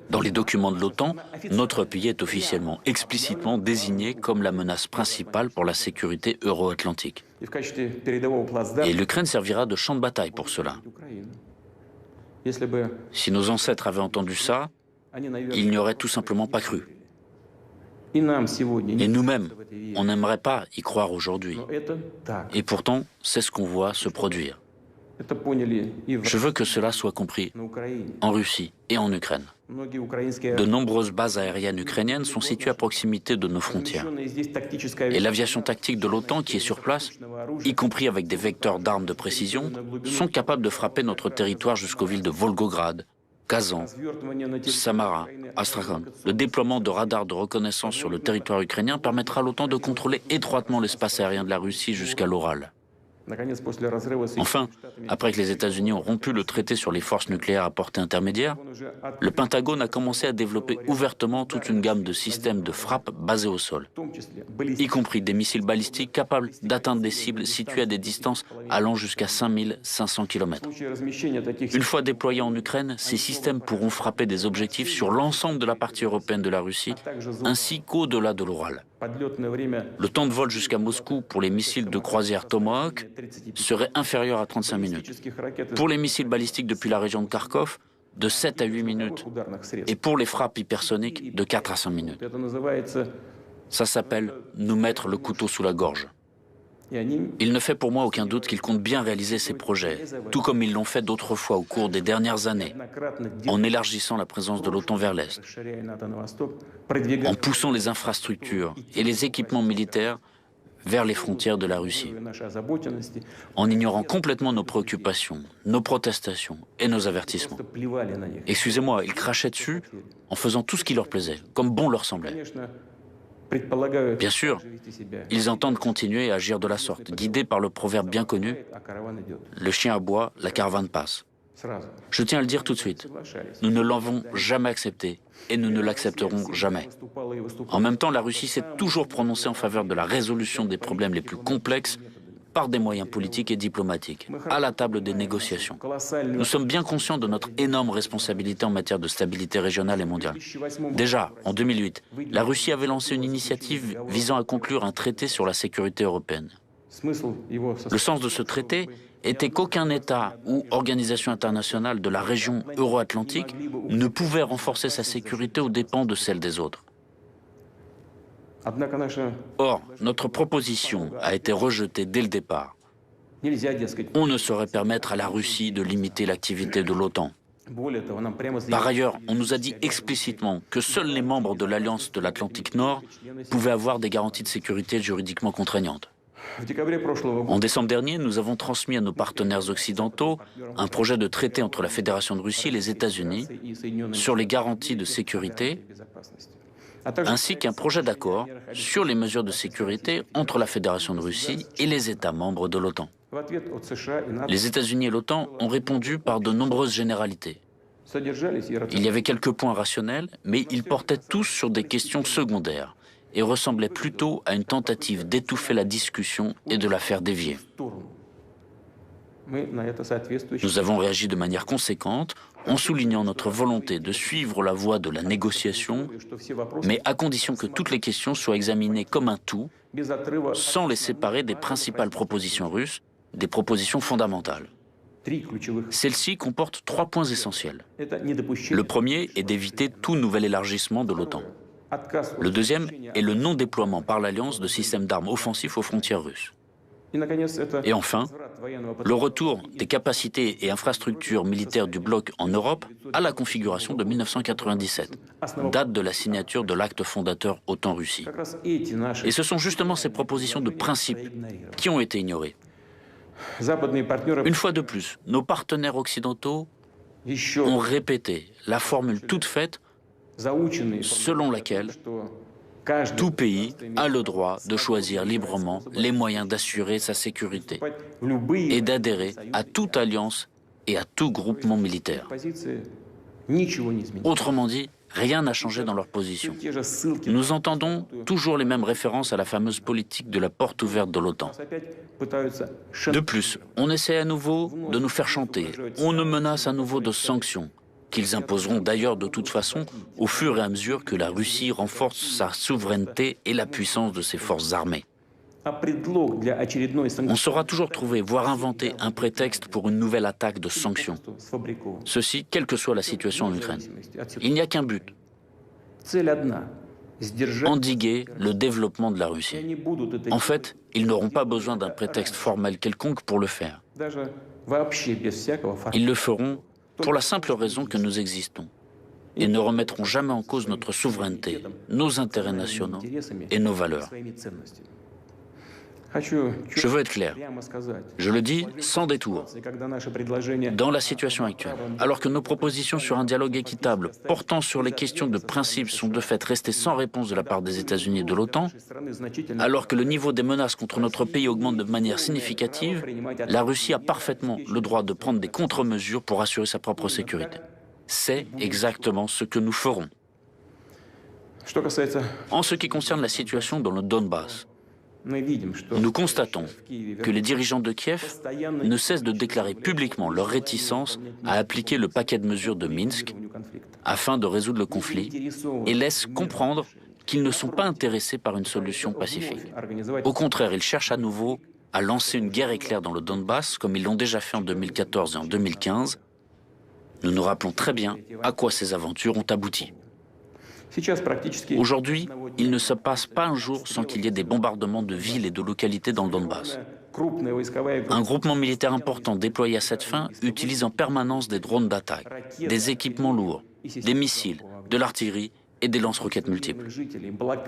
Dans les documents de l'OTAN, notre pays est officiellement, explicitement désigné comme la menace principale pour la sécurité euro-atlantique. Et l'Ukraine servira de champ de bataille pour cela. Si nos ancêtres avaient entendu ça, ils n'y auraient tout simplement pas cru. Et nous-mêmes, on n'aimerait pas y croire aujourd'hui. Et pourtant, c'est ce qu'on voit se produire. Je veux que cela soit compris en Russie et en Ukraine. De nombreuses bases aériennes ukrainiennes sont situées à proximité de nos frontières. Et l'aviation tactique de l'OTAN qui est sur place, y compris avec des vecteurs d'armes de précision, sont capables de frapper notre territoire jusqu'aux villes de Volgograd, Kazan, Samara, Astrakhan. Le déploiement de radars de reconnaissance sur le territoire ukrainien permettra à l'OTAN de contrôler étroitement l'espace aérien de la Russie jusqu'à l'Oral. Enfin, après que les États-Unis ont rompu le traité sur les forces nucléaires à portée intermédiaire, le Pentagone a commencé à développer ouvertement toute une gamme de systèmes de frappe basés au sol, y compris des missiles balistiques capables d'atteindre des cibles situées à des distances allant jusqu'à 5500 km. Une fois déployés en Ukraine, ces systèmes pourront frapper des objectifs sur l'ensemble de la partie européenne de la Russie, ainsi qu'au-delà de l'Oural. Le temps de vol jusqu'à Moscou pour les missiles de croisière Tomahawk serait inférieur à 35 minutes. Pour les missiles balistiques depuis la région de Kharkov, de 7 à 8 minutes. Et pour les frappes hypersoniques, de 4 à 5 minutes. Ça s'appelle nous mettre le couteau sous la gorge. Il ne fait pour moi aucun doute qu'ils comptent bien réaliser ces projets, tout comme ils l'ont fait d'autres fois au cours des dernières années, en élargissant la présence de l'OTAN vers l'Est, en poussant les infrastructures et les équipements militaires vers les frontières de la Russie, en ignorant complètement nos préoccupations, nos protestations et nos avertissements. Excusez-moi, ils crachaient dessus en faisant tout ce qui leur plaisait, comme bon leur semblait. Bien sûr, ils entendent continuer à agir de la sorte, guidés par le proverbe bien connu « Le chien aboie, la caravane passe ». Je tiens à le dire tout de suite, nous ne l'avons jamais accepté et nous ne l'accepterons jamais. En même temps, la Russie s'est toujours prononcée en faveur de la résolution des problèmes les plus complexes par des moyens politiques et diplomatiques, à la table des négociations. Nous sommes bien conscients de notre énorme responsabilité en matière de stabilité régionale et mondiale. Déjà, en 2008, la Russie avait lancé une initiative visant à conclure un traité sur la sécurité européenne. Le sens de ce traité était qu'aucun État ou organisation internationale de la région euro-atlantique ne pouvait renforcer sa sécurité aux dépens de celle des autres. Or, notre proposition a été rejetée dès le départ. On ne saurait permettre à la Russie de limiter l'activité de l'OTAN. Par ailleurs, on nous a dit explicitement que seuls les membres de l'Alliance de l'Atlantique Nord pouvaient avoir des garanties de sécurité juridiquement contraignantes. En décembre dernier, nous avons transmis à nos partenaires occidentaux un projet de traité entre la Fédération de Russie et les États-Unis sur les garanties de sécurité, ainsi qu'un projet d'accord sur les mesures de sécurité entre la Fédération de Russie et les États membres de l'OTAN. Les États-Unis et l'OTAN ont répondu par de nombreuses généralités. Il y avait quelques points rationnels, mais ils portaient tous sur des questions secondaires et ressemblaient plutôt à une tentative d'étouffer la discussion et de la faire dévier. Nous avons réagi de manière conséquente en soulignant notre volonté de suivre la voie de la négociation, mais à condition que toutes les questions soient examinées comme un tout, sans les séparer des principales propositions russes, des propositions fondamentales. Celle-ci comporte 3 points essentiels. Le premier est d'éviter tout nouvel élargissement de l'OTAN. Le deuxième est le non-déploiement par l'Alliance de systèmes d'armes offensifs aux frontières russes. Et enfin, le retour des capacités et infrastructures militaires du bloc en Europe à la configuration de 1997, date de la signature de l'acte fondateur OTAN-Russie. Et ce sont justement ces propositions de principe qui ont été ignorées. Une fois de plus, nos partenaires occidentaux ont répété la formule toute faite selon laquelle tout pays a le droit de choisir librement les moyens d'assurer sa sécurité et d'adhérer à toute alliance et à tout groupement militaire. Autrement dit, rien n'a changé dans leur position. Nous entendons toujours les mêmes références à la fameuse politique de la porte ouverte de l'OTAN. De plus, on essaie à nouveau de nous faire chanter, on nous menace à nouveau de sanctions, qu'ils imposeront d'ailleurs de toute façon au fur et à mesure que la Russie renforce sa souveraineté et la puissance de ses forces armées. On saura toujours trouver, voire inventer un prétexte pour une nouvelle attaque de sanctions. Ceci, quelle que soit la situation en Ukraine. Il n'y a qu'un but: endiguer le développement de la Russie. En fait, ils n'auront pas besoin d'un prétexte formel quelconque pour le faire. Ils le feront pour la simple raison que nous existons et ne remettront jamais en cause notre souveraineté, nos intérêts nationaux et nos valeurs. Je veux être clair, je le dis sans détour. Dans la situation actuelle, alors que nos propositions sur un dialogue équitable portant sur les questions de principe sont de fait restées sans réponse de la part des États-Unis et de l'OTAN, alors que le niveau des menaces contre notre pays augmente de manière significative, la Russie a parfaitement le droit de prendre des contre-mesures pour assurer sa propre sécurité. C'est exactement ce que nous ferons. En ce qui concerne la situation dans le Donbass, nous constatons que les dirigeants de Kiev ne cessent de déclarer publiquement leur réticence à appliquer le paquet de mesures de Minsk afin de résoudre le conflit et laissent comprendre qu'ils ne sont pas intéressés par une solution pacifique. Au contraire, ils cherchent à nouveau à lancer une guerre éclair dans le Donbass comme ils l'ont déjà fait en 2014 et en 2015. Nous nous rappelons très bien à quoi ces aventures ont abouti. Aujourd'hui, il ne se passe pas un jour sans qu'il y ait des bombardements de villes et de localités dans le Donbass. Un groupement militaire important déployé à cette fin utilise en permanence des drones d'attaque, des équipements lourds, des missiles, de l'artillerie et des lance-roquettes multiples.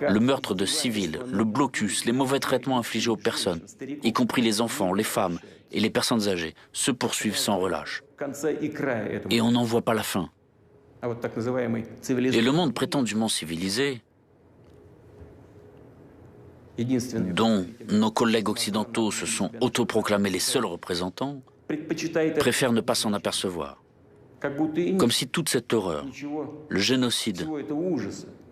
Le meurtre de civils, le blocus, les mauvais traitements infligés aux personnes, y compris les enfants, les femmes et les personnes âgées, se poursuivent sans relâche. Et on n'en voit pas la fin. Et le monde prétendument civilisé, dont nos collègues occidentaux se sont autoproclamés les seuls représentants, préfère ne pas s'en apercevoir. Comme si toute cette horreur, le génocide,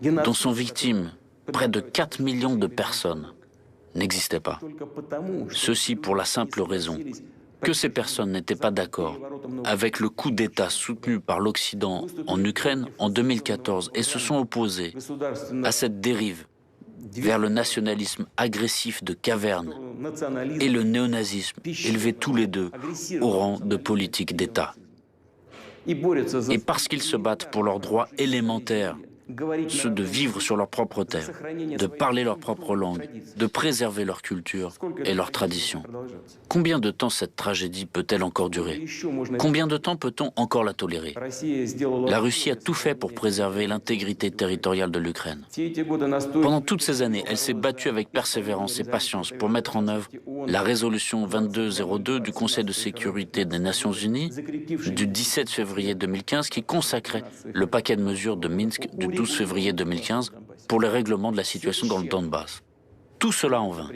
dont sont victimes près de 4 millions de personnes, n'existait pas. Ceci pour la simple raison que ces personnes n'étaient pas d'accord avec le coup d'État soutenu par l'Occident en Ukraine en 2014 et se sont opposés à cette dérive vers le nationalisme agressif de caverne et le néonazisme élevés tous les deux au rang de politique d'État. Et parce qu'ils se battent pour leurs droits élémentaires ceux de vivre sur leur propre terre, de parler leur propre langue, de préserver leur culture et leurs traditions. Combien de temps cette tragédie peut-elle encore durer? Combien de temps peut-on encore la tolérer? La Russie a tout fait pour préserver l'intégrité territoriale de l'Ukraine. Pendant toutes ces années, elle s'est battue avec persévérance et patience pour mettre en œuvre la résolution 2202 du Conseil de sécurité des Nations Unies du 17 février 2015 qui consacrait le paquet de mesures de Minsk du 12 février 2015 pour le règlement de la situation dans le Donbass. Tout cela en vain.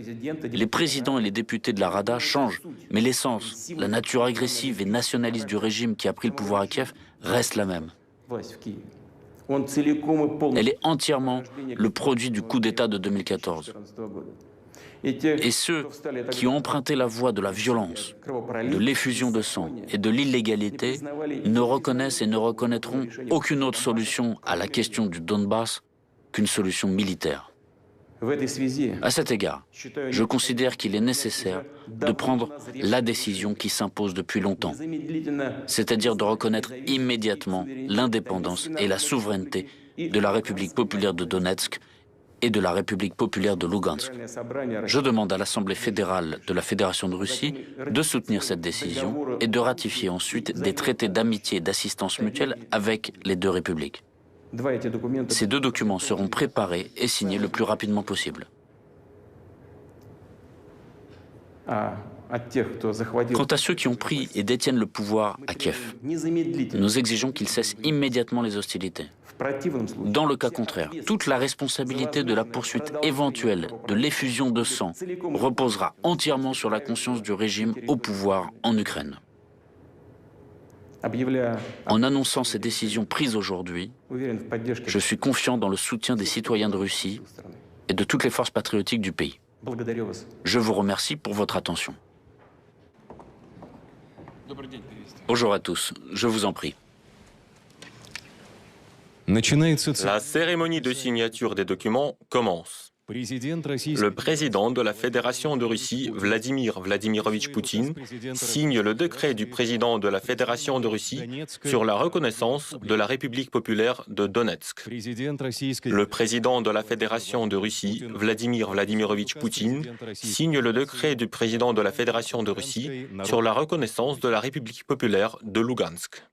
Les présidents et les députés de la Rada changent, mais l'essence, la nature agressive et nationaliste du régime qui a pris le pouvoir à Kiev reste la même. Elle est entièrement le produit du coup d'État de 2014. Et ceux qui ont emprunté la voie de la violence, de l'effusion de sang et de l'illégalité ne reconnaissent et ne reconnaîtront aucune autre solution à la question du Donbass qu'une solution militaire. À cet égard, je considère qu'il est nécessaire de prendre la décision qui s'impose depuis longtemps, c'est-à-dire de reconnaître immédiatement l'indépendance et la souveraineté de la République populaire de Donetsk et de la République populaire de Lugansk. Je demande à l'Assemblée fédérale de la Fédération de Russie de soutenir cette décision et de ratifier ensuite des traités d'amitié et d'assistance mutuelle avec les deux républiques. Ces deux documents seront préparés et signés le plus rapidement possible. Quant à ceux qui ont pris et détiennent le pouvoir à Kiev, nous exigeons qu'ils cessent immédiatement les hostilités. Dans le cas contraire, toute la responsabilité de la poursuite éventuelle de l'effusion de sang reposera entièrement sur la conscience du régime au pouvoir en Ukraine. En annonçant ces décisions prises aujourd'hui, je suis confiant dans le soutien des citoyens de Russie et de toutes les forces patriotiques du pays. Je vous remercie pour votre attention. Bonjour à tous, je vous en prie. La cérémonie de signature des documents commence. Le président de la Fédération de Russie, Vladimir Vladimirovitch Poutine, signe le décret du président de la Fédération de Russie sur la reconnaissance de la République populaire de Donetsk. Le président de la Fédération de Russie, Vladimir Vladimirovitch Poutine, signe le décret du président de la Fédération de Russie sur la reconnaissance de la République populaire de Lugansk.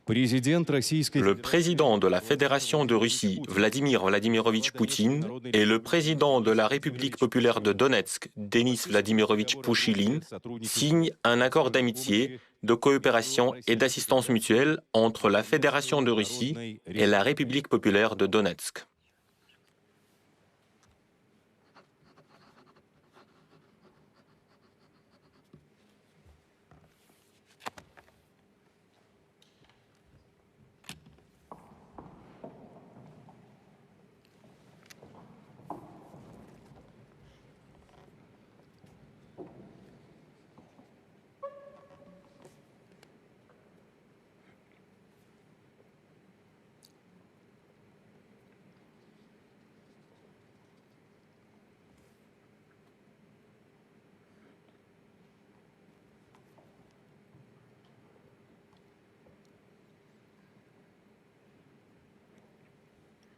Le président de la Fédération de Russie, Vladimir Vladimirovitch Poutine, et le président de la République populaire de Donetsk, Denis Vladimirovitch Pouchilin, signent un accord d'amitié, de coopération et d'assistance mutuelle entre la Fédération de Russie et la République populaire de Donetsk.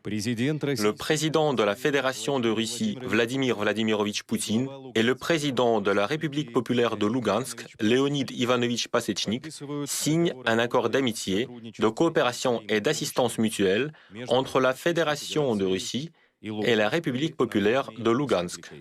Le président de la Fédération de Russie, Vladimir Vladimirovitch Poutine, et le président de la République populaire de Lugansk, Leonid Ivanovitch Pasechnik, signent un accord d'amitié, de coopération et d'assistance mutuelle entre la Fédération de Russie et la République populaire de Lugansk.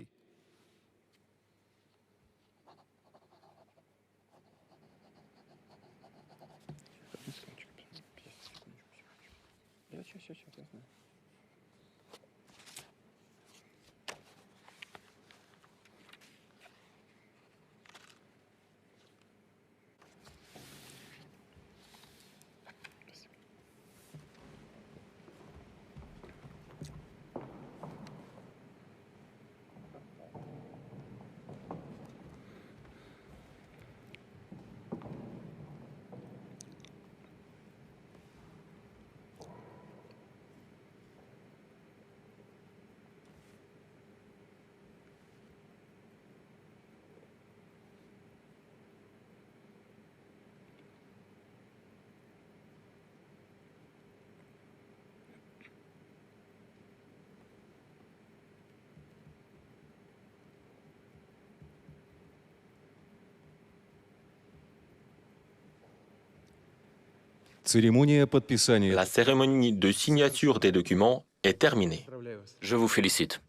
La cérémonie de signature des documents est terminée. Je vous félicite.